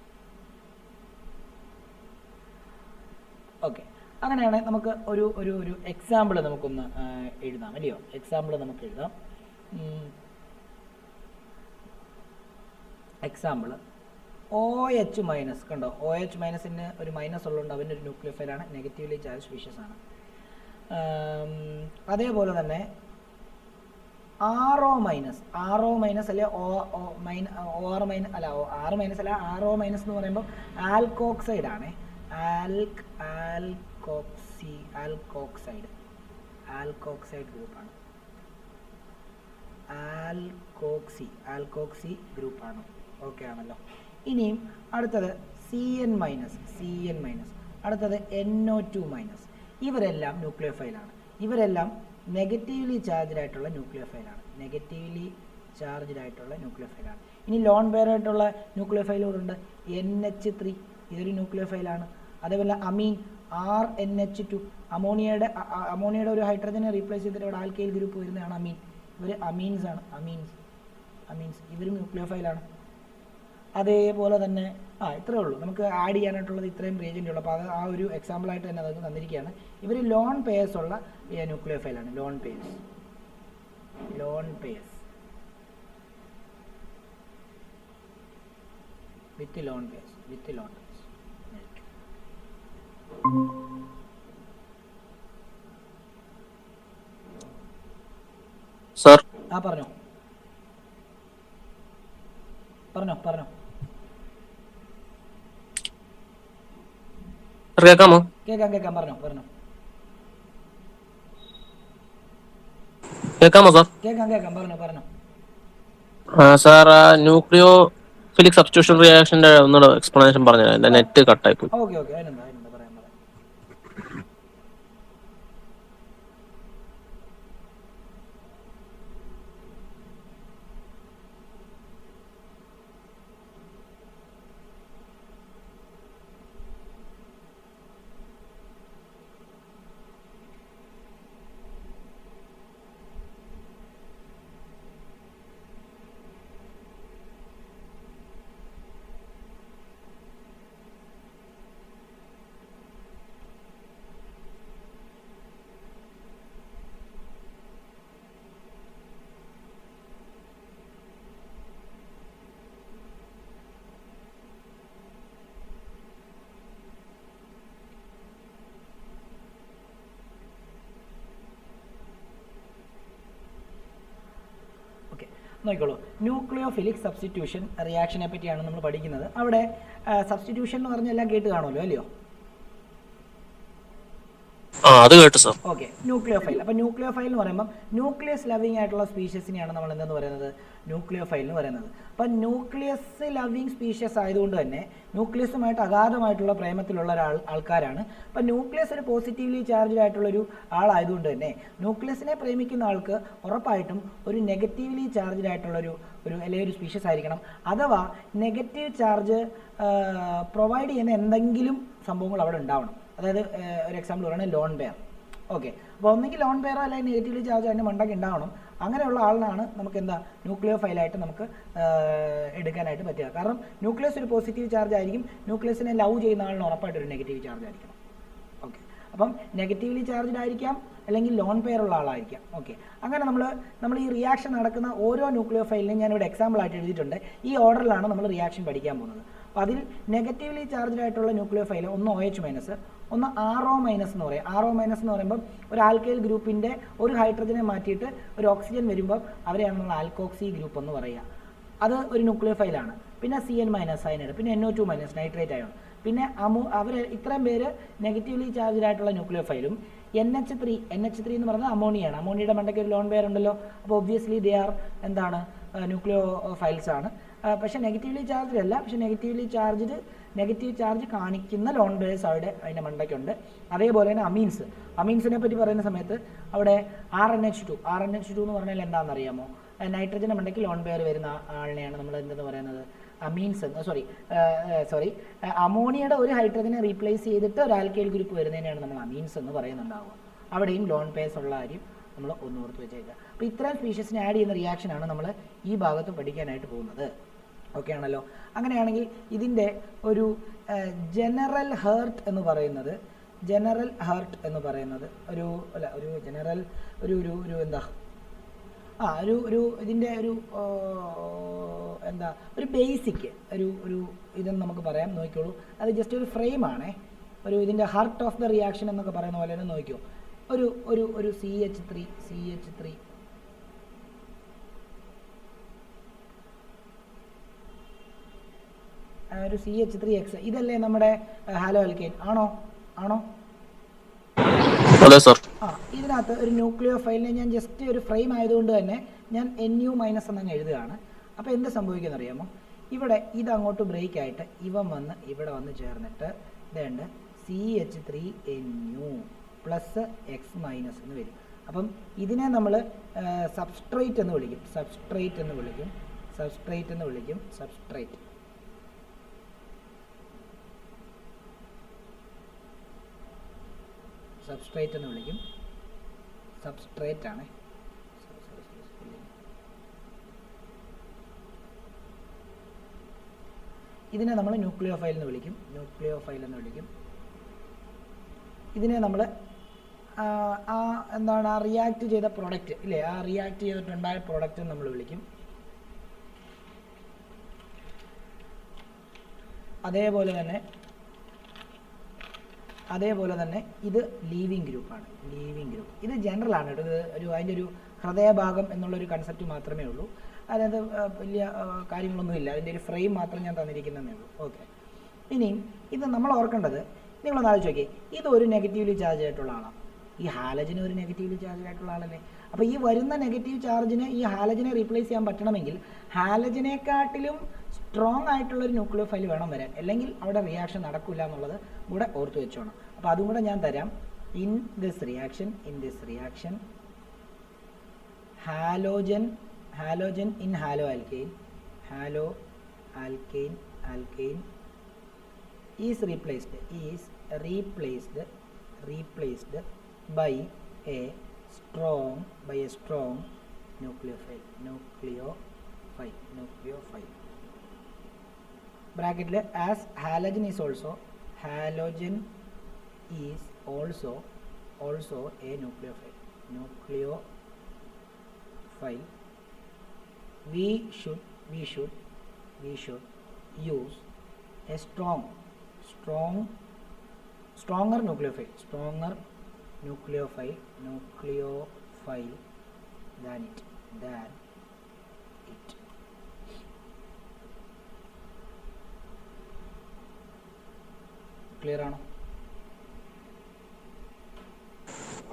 ഓക്കെ. അങ്ങനെയാണ് നമുക്ക് ഒരു എക്സാമ്പിൾ നമുക്കൊന്ന് എഴുതാം, അല്ലയോ? എക്സാമ്പിൾ നമുക്ക് എഴുതാം. Example OH minus. കണ്ടോ? OH മൈനസിന് ഒരു മൈനസ് ഉള്ളതുകൊണ്ട് അവൻ്റെ ഒരു ന്യൂക്ലിയോഫൈലാണ്, നെഗറ്റീവ്ലി ചാർജ് സ്പീഷ്യസ് ആണ്. അതേപോലെ തന്നെ RO മൈനസ് അല്ലെ OR മൈനസ് അല്ല, R മൈനസ് അല്ല, RO മൈനസ് എന്ന് പറയുമ്പോൾ ആൽക്കോക്സൈഡ് ആണ്. ആൽക്കോക്സൈഡ് ഗ്രൂപ്പാണ്. ആൽക്കോക്സി ഗ്രൂപ്പാണ്. ഓക്കെ ആണല്ലോ? ഇനിയും അടുത്തത് CN മൈനസ്, അടുത്തത് NO2 മൈനസ്. ഇവരെല്ലാം ന്യൂക്ലിയോഫൈലാണ്. ഇവരെല്ലാം നെഗറ്റീവ്ലി ചാർജ്ഡ് ആയിട്ടുള്ള ന്യൂക്ലിയോഫൈലാണ്. ഇനി ലോൺ പെയർ ആയിട്ടുള്ള ന്യൂക്ലിയോഫൈലുകളുണ്ട്. NH3, ഇതൊരു ന്യൂക്ലിയോഫൈലാണ്. അതേപോലെ അമീൻ RNH2, അമോണിയയുടെ ഒരു ഹൈഡ്രജനെ റീപ്ലേസ് ചെയ്തിട്ട് ഇവിടെ ആൽക്കൈൽ ഗ്രൂപ്പ് വരുന്നതാണ് അമീൻ. ഇവർ അമീൻസ് ആണ്. ഇവരും ന്യൂക്ലിയോഫൈലാണ്. അതേപോലെ തന്നെ ഇത്രയേ ഉള്ളൂ നമുക്ക് ആഡ് ചെയ്യാനായിട്ടുള്ളത്. ഇത്രയും റീജൻ്റ് ഉള്ളൂ. അപ്പോൾ അത് ആ ഒരു എക്സാമ്പിളായിട്ട് തന്നെ അതൊക്കെ തന്നിരിക്കുകയാണ്. ഇവർ ലോൺ പേയേഴ്സ് ഉള്ള ന്യൂക്ലിയോഫൈലാണ്. ലോൺ പേയേഴ്സ് വിത്ത് ലോൺ പേയേഴ്സ്. സർ പറഞ്ഞോ. കേൾക്കാമോ? കേൾക്കാം. പറഞ്ഞോ. കേൾക്കാമോ സാർ? കേൾക്കാം കേൾക്കാം, പറഞ്ഞോ പറഞ്ഞോ. സാർ, ന്യൂക്ലിയോ ഫിലിക് സബ്സ്റ്റിറ്റ്യൂഷൻ റിയാക്ഷന്റെ ഒന്നുകൂടെ എക്സ്പ്ലനേഷൻ പറഞ്ഞു. എന്റെ നെറ്റ് കട്ടായി പോയി. ഓക്കെ ഓക്കെ, അതിനെന്താ അതിനെന്താ പറയാം പറയാം. ഓക്കെ, നോക്കിക്കോളൂ. ന്യൂക്ലിയോഫിലിക് സബ്സ്റ്റിറ്റ്യൂഷൻ റിയാക്ഷനെ പറ്റിയാണ് നമ്മൾ പഠിക്കുന്നത്. അവിടെ സബ്സ്റ്റിറ്റ്യൂഷൻ എന്ന് പറഞ്ഞാൽ എല്ലാം കേട്ട് കാണുമല്ലോ അല്ലയോ? അത് കേട്ടു സാർ. Okay, nucleophile. അപ്പോൾ ന്യൂക്ലിയോഫൈൽ എന്ന് പറയുമ്പോൾ ന്യൂക്ലിയസ് ലവിങ് ആയിട്ടുള്ള സ്പീഷ്യസിനെയാണ് നമ്മൾ എന്തെന്ന് പറയുന്നത്? ന്യൂക്ലിയോഫൈൽ എന്ന് പറയുന്നത്. അപ്പം ന്യൂക്ലിയസ് ലവിങ് സ്പീഷ്യസ് ആയതുകൊണ്ട് തന്നെ ന്യൂക്ലിയസുമായിട്ട് അഗാധമായിട്ടുള്ള പ്രേമത്തിലുള്ള ആൾക്കാരാണ്. അപ്പം ന്യൂക്ലിയസ് ഒരു പോസിറ്റീവ്ലി ചാർജ്ഡ് ആയിട്ടുള്ളൊരു ആളായതുകൊണ്ട് തന്നെ ന്യൂക്ലിയസിനെ പ്രേമിക്കുന്ന ആൾക്ക് ഉറപ്പായിട്ടും ഒരു നെഗറ്റീവ്ലി ചാർജ്ഡ് ആയിട്ടുള്ളൊരു അല്ലെങ്കിൽ ഒരു സ്പീഷ്യസ് ആയിരിക്കണം. അഥവാ നെഗറ്റീവ് ചാർജ് പ്രൊവൈഡ് ചെയ്യുന്ന എന്തെങ്കിലും സംഭവങ്ങൾ അവിടെ ഉണ്ടാവണം. അതായത് ഒരു എക്സാമ്പിൾ പറയുകയാണെങ്കിൽ ലോൺ പെയർ. ഓക്കെ, അപ്പോൾ ഒന്നെങ്കിൽ ലോൺ പെയറോ അല്ലെങ്കിൽ നെഗറ്റീവ്ലി ചാർജ് അതിൻ്റെ മണ്ടയ്ക്ക് ഉണ്ടാവണം. അങ്ങനെയുള്ള ആളിനാണ് നമുക്ക് എന്താ ന്യൂക്ലിയോ ഫൈലായിട്ട് നമുക്ക് എടുക്കാനായിട്ട് പറ്റുക. കാരണം ന്യൂക്ലിയസ് ഒരു പോസിറ്റീവ് ചാർജ് ആയിരിക്കും, ന്യൂക്ലിയസിനെ ലവ് ചെയ്യുന്ന ആളിന് ഉറപ്പായിട്ട് ഒരു നെഗറ്റീവ് ചാർജ് ആയിരിക്കണം. ഓക്കെ, അപ്പം നെഗറ്റീവ്ലി ചാർജ്ഡ് ആയിരിക്കാം അല്ലെങ്കിൽ ലോൺ പെയർ ഉള്ള ആളായിരിക്കാം. ഓക്കെ, അങ്ങനെ നമ്മൾ ഈ റിയാക്ഷൻ നടക്കുന്ന ഓരോ ന്യൂക്ലിയോ ഫൈലിനെയും ഞാനിവിടെ എക്സാമ്പിൾ ആയിട്ട് എഴുതിയിട്ടുണ്ട്. ഈ ഓർഡറിലാണ് നമ്മൾ റിയാക്ഷൻ പഠിക്കാൻ പോകുന്നത്. അപ്പോൾ അതിൽ നെഗറ്റീവ്ലി ചാർജ്ഡ് ആയിട്ടുള്ള ന്യൂക്ലിയോ ഫൈൽ ഒന്ന് OH മൈനസ്, ഒന്ന് RO മൈനസ് എന്ന് പറയും. RO മൈനസ് എന്ന് പറയുമ്പോൾ ഒരു ആൽക്കൈൽ ഗ്രൂപ്പിൻ്റെ ഒരു ഹൈഡ്രജനെ മാറ്റിയിട്ട് ഒരു ഓക്സിജൻ വരുമ്പോൾ അവരെയാണ് നമ്മൾ ആൽക്കോക്സി ഗ്രൂപ്പ് എന്ന് പറയുക. അത് ഒരു ന്യൂക്ലിയോ ഫൈലാണ്. പിന്നെ CN മൈനസ് സയനൈഡ്, പിന്നെ NO2 മൈനസ് നൈട്രേറ്റ് അയോൺ, പിന്നെ അവർ ഇത്രയും പേര് നെഗറ്റീവ്ലി ചാർജ്ഡ് ആയിട്ടുള്ള ന്യൂക്ലിയോ ഫൈലും. NH3 എന്ന് പറയുന്നത് അമോണിയാണ്. അമോണിയുടെ മണ്ടയ്ക്ക് ഒരു ലോൺ പെയർ ഉണ്ടല്ലോ. അപ്പോൾ ഒബ്വിയസ്ലി ദേ ആർ എന്താണ് ന്യൂക്ലിയോ ഫൈൽസ് ആണ്. പക്ഷേ നെഗറ്റീവ്ലി ചാർജ്ഡ് അല്ല, പക്ഷേ നെഗറ്റീവ് ചാർജ് കാണിക്കുന്ന ലോൺ പെയർസ് അവിടെ അതിൻ്റെ മണ്ടയ്ക്കുണ്ട്. അതേപോലെ തന്നെ അമീൻസിനെ പറ്റി പറയുന്ന സമയത്ത് അവിടെ RNH2 എന്ന് പറഞ്ഞാൽ എന്താണെന്ന് അറിയാമോ? നൈട്രജൻ്റെ മണ്ടയ്ക്ക് ലോൺ പെയർ വരുന്ന ആളിനെയാണ് നമ്മൾ എന്തെന്ന് പറയുന്നത്? അമീൻസ് എന്ന്. സോറി അമോണിയയുടെ ഒരു ഹൈഡ്രജനെ റീപ്ലേസ് ചെയ്തിട്ട് ഒരു ആൽക്കൈൽ ഗ്രൂപ്പ് വരുന്നതിനെയാണ് നമ്മൾ അമീൻസ് എന്ന് പറയുന്നുണ്ടാവുക. അവിടെയും ലോൺ പെയർസ് ഉള്ള കാര്യം നമ്മൾ ഒന്ന് ഓർത്ത് വെച്ചേക്കുക. അപ്പോൾ ഇത്രയും സ്പീഷ്യസിനെ ആഡ് ചെയ്യുന്ന റിയാക്ഷനാണ് നമ്മൾ ഈ ഭാഗത്ത് പഠിക്കാനായിട്ട് പോകുന്നത്. ഓക്കെ ആണല്ലോ? അങ്ങനെയാണെങ്കിൽ ഇതിൻ്റെ ഒരു ജനറൽ ഹേർട്ട് എന്ന് പറയുന്നത് ഇതിൻ്റെ ഒരു ബേസിക് ഒരു ഇതെന്ന് നമുക്ക് പറയാം. നോക്കിക്കോളൂ, അത് ജസ്റ്റ് ഒരു ഫ്രെയിമാണേ. ഇതിൻ്റെ ഹാർട്ട് ഓഫ് ദ റിയാക്ഷൻ എന്നൊക്കെ പറയുന്ന പോലെ തന്നെ നോക്കിക്കോ. ഒരു CH3 ഒരു CH3X ഇതല്ലേ നമ്മുടെ ഹാലോ ആൽക്കേൻ? ആണോ? അതെ സർ. ഇതിനകത്ത് ഒരു ന്യൂക്ലിയോ ഫൈലിനെ ഞാൻ ജസ്റ്റ് ഒരു ഫ്രെയിം ആയതുകൊണ്ട് തന്നെ ഞാൻ NU മൈനസ് എന്നങ്ങ് എഴുതുകയാണ്. അപ്പോൾ എന്ത് സംഭവിക്കുമെന്ന് അറിയാമോ? ഇവിടെ ഇതങ്ങോട്ട് ബ്രേക്ക് ആയിട്ട് ഇവിടെ വന്ന് ചേർന്നിട്ട് ഇതുണ്ട് CH3NU പ്ലസ് X മൈനസ് എന്ന് വരും. അപ്പം ഇതിനെ നമ്മൾ സബ്സ്ട്രേറ്റ് എന്ന് വിളിക്കും. സബ്സ്ട്രേറ്റ് ആണ്. ഇതിനെ നമ്മൾ ന്യൂക്ലിയോ ഫൈൽ എന്ന് വിളിക്കും. ഇതിനെ നമ്മൾ എന്താണ് ആ റിയാക്ട് ചെയ്ത പ്രൊഡക്റ്റ് ഇല്ലേ, ആ റിയാക്ട് ചെയ്തിട്ടുണ്ടായ പ്രൊഡക്റ്റ് നമ്മൾ വിളിക്കും. അതേപോലെ തന്നെ ഇത് ലീവിങ് ഗ്രൂപ്പാണ്. ഇത് ജനറൽ ആണ് കേട്ടോ. ഇത് അതിൻ്റെ ഒരു ഹൃദയഭാഗം എന്നുള്ളൊരു കൺസെപ്റ്റ് മാത്രമേ ഉള്ളൂ. അതായത് വലിയ കാര്യങ്ങളൊന്നുമില്ല. അതിൻ്റെ ഒരു ഫ്രെയിം മാത്രം ഞാൻ തന്നിരിക്കുന്നതേ ഉള്ളൂ. ഓക്കെ, ഇനിയും ഇത് നമ്മൾ ഓർക്കേണ്ടത്, നിങ്ങളൊന്ന് ആലോചിച്ച് നോക്കിയേ, ഇതൊരു നെഗറ്റീവ്ലി ചാർജ് ആയിട്ടുള്ള ആളാണ്. ഈ ഹാലജന് ഒരു നെഗറ്റീവ് ചാർജ് ആയിട്ടുള്ള ആളല്ലേ. അപ്പോൾ ഈ വരുന്ന നെഗറ്റീവ് ചാർജിന് ഈ ഹാലജനെ റീപ്ലേസ് ചെയ്യാൻ പറ്റണമെങ്കിൽ ഹാലജനെക്കാട്ടിലും സ്ട്രോങ് ആയിട്ടുള്ളൊരു ന്യൂക്ലിയോഫൈൽ വേണം വരാൻ, അല്ലെങ്കിൽ അവിടെ റിയാക്ഷൻ നടക്കില്ല എന്നുള്ളത് കൂടെ ഓർത്ത് വെച്ചോണം. അപ്പോൾ അതും കൂടെ ഞാൻ തരാം. In this reaction halogen in haloalkane is replaced by a strong nucleophile bracket as halogen is also a nucleophile. We should use a stronger nucleophile than it. Clear ആണോ?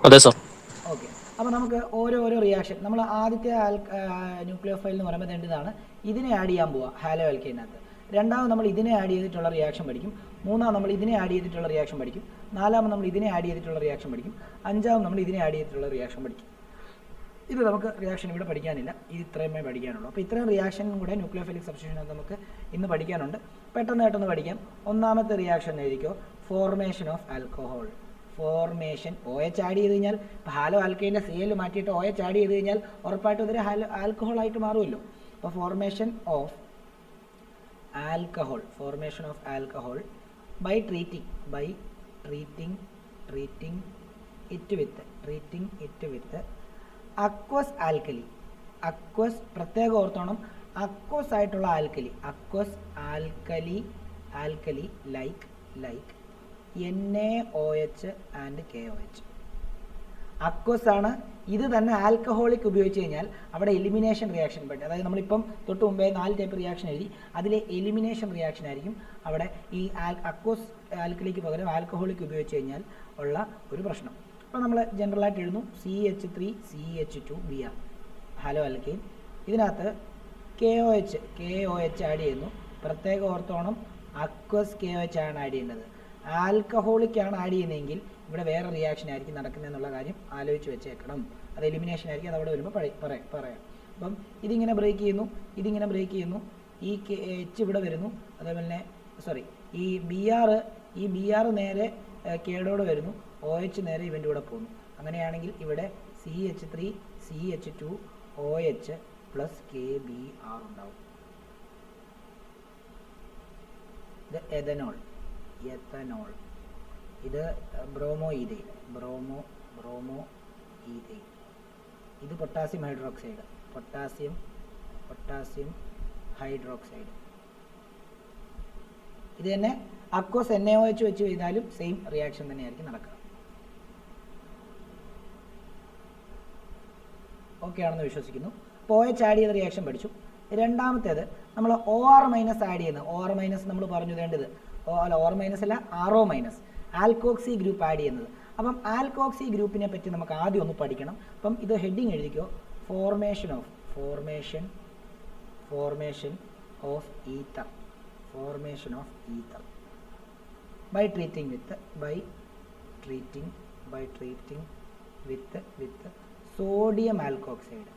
അതെ സർ. ഓക്കെ, അപ്പോൾ നമുക്ക് ഓരോ reaction നമ്മൾ ആദ്യത്തെ nucleophile എന്ന് പറയുമ്പോൾ എന്താണ്, ഇതിനെ ആഡ് ചെയ്യാൻ പോവുക ഹാലോ ആൽക്കൈനകത്ത്. രണ്ടാമത് നമ്മൾ ഇതിനെ ആഡ് ചെയ്തിട്ടുള്ള റിയാക്ഷൻ പഠിക്കും. മൂന്നാമത് നമ്മൾ ഇതിനെ ആഡ് ചെയ്തിട്ടുള്ള റിയാക്ഷൻ പഠിക്കും. നാലാമത് നമ്മൾ ഇതിനെ ആഡ് ചെയ്തിട്ടുള്ള റിയാക്ഷൻ പഠിക്കും. അഞ്ചാമത് നമ്മൾ ഇതിനെ ആഡ് ചെയ്തിട്ടുള്ള റിയാക്ഷൻ പഠിക്കും. ഇത് നമുക്ക് റിയാക്ഷൻ ഇവിടെ പഠിക്കാനില്ല, ഇത് ഇത്രയുമേ പഠിക്കാനുള്ളൂ. അപ്പോൾ ഇത്രയും റിയാക്ഷനും കൂടെ ന്യൂക്ലിയോഫിലിക് സബ്സ്റ്റിറ്റ്യൂഷൻ നമുക്ക് ഇന്ന് പഠിക്കാനുണ്ട്. പെട്ടെന്ന് പഠിക്കാം. ഒന്നാമത്തെ റിയാക്ഷൻ എഴുതിക്കോ, formation of alcohol. Formation OH add ചെയ്ത് കഴിഞ്ഞാൽ ഹാലോ ആൽക്കൈൻ്റെ CL മാറ്റിയിട്ട് OH ആഡ് ചെയ്ത് കഴിഞ്ഞാൽ ഉറപ്പായിട്ടും ഇതൊരു ആൽക്കഹോൾ ആയിട്ട് മാറുമല്ലോ. അപ്പോൾ formation of alcohol by treating it with aqueous alkali. aqueous പ്രത്യേകം ഓർത്തോണം, aqueous ആയിട്ടുള്ള alkali like NaOH and KOH. aqueous ആണ്. ഇത് തന്നെ ആൽക്കഹോളിക് ഉപയോഗിച്ച് കഴിഞ്ഞാൽ അവിടെ എലിമിനേഷൻ റിയാക്ഷൻ പറ്റും. അതായത് നമ്മളിപ്പം തൊട്ട് മുമ്പേ 4 ടൈപ്പ് റിയാക്ഷൻ എഴുതി, അതിലെ എലിമിനേഷൻ റിയാക്ഷൻ ആയിരിക്കും അവിടെ ഈ അക്വസ് ആൽക്കലിക്ക് പകരം ആൽക്കഹോളിക് ഉപയോഗിച്ച് കഴിഞ്ഞാൽ ഉള്ള ഒരു പ്രശ്നം. അപ്പോൾ നമ്മൾ ജനറലായിട്ട് എഴുതുന്നു CH3 CH2 Br haloalkyne. ഇതിനകത്ത് KOH ആഡ് ചെയ്യുന്നു. പ്രത്യേകം ഓർത്തോണം, അക്വസ് KOH ആണ് ആഡ് ചെയ്യേണ്ടത്. ആൽക്കഹോളിക് ആണ് ആഡ് ചെയ്യുന്നതെങ്കിൽ ഇവിടെ വേറെ റിയാക്ഷൻ ആയിരിക്കും നടക്കുന്നത് എന്നുള്ള കാര്യം ആലോചിച്ച് വെച്ചേക്കണം. അത് എലിമിനേഷൻ ആയിരിക്കും, അത് അവിടെ വരുമ്പോൾ പറയാം. അപ്പം ഇതിങ്ങനെ ബ്രേക്ക് ചെയ്യുന്നു, ഈ H ഇവിടെ വരുന്നു, അതേപോലെ തന്നെ ഈ BR നേരെ കേടോടെ വരുന്നു, OH നേരെ ഇവൻ്റെ കൂടെ പോകുന്നു. അങ്ങനെയാണെങ്കിൽ ഇവിടെ CH3 CH2 OH plus KBr ഉണ്ടാവും. ഇത് എഥനോൾ. ഇത് ബ്രോമോ ഈഥൈൻ. ഇത് പൊട്ടാസ്യം ഹൈഡ്രോക്സൈഡ്. ഇത് തന്നെ അക്വസ് NaOH വെച്ച് ചെയ്താലും സെയിം റിയാക്ഷൻ തന്നെയായിരിക്കും നടക്കുക. ഓക്കെ ആണെന്ന് വിശ്വസിക്കുന്നു. അപ്പോൾ OH ആഡ് ചെയ്ത റിയാക്ഷൻ പഠിച്ചു. രണ്ടാമത്തേത് നമ്മൾ OR- ആഡ് ചെയ്യുന്നത്. OR- നമ്മൾ പറഞ്ഞു തേണ്ടത് OR- അല്ല RO- ആൽക്കോക്സി ഗ്രൂപ്പ് ആഡ് ചെയ്യുന്നത്. അപ്പം ആൽക്കോക്സി ഗ്രൂപ്പിനെ പറ്റി നമുക്ക് ആദ്യം ഒന്ന് പഠിക്കണം. അപ്പം ഇത് ഹെഡിങ് എഴുതിക്കോ, formation of ether by treating with sodium alkoxide.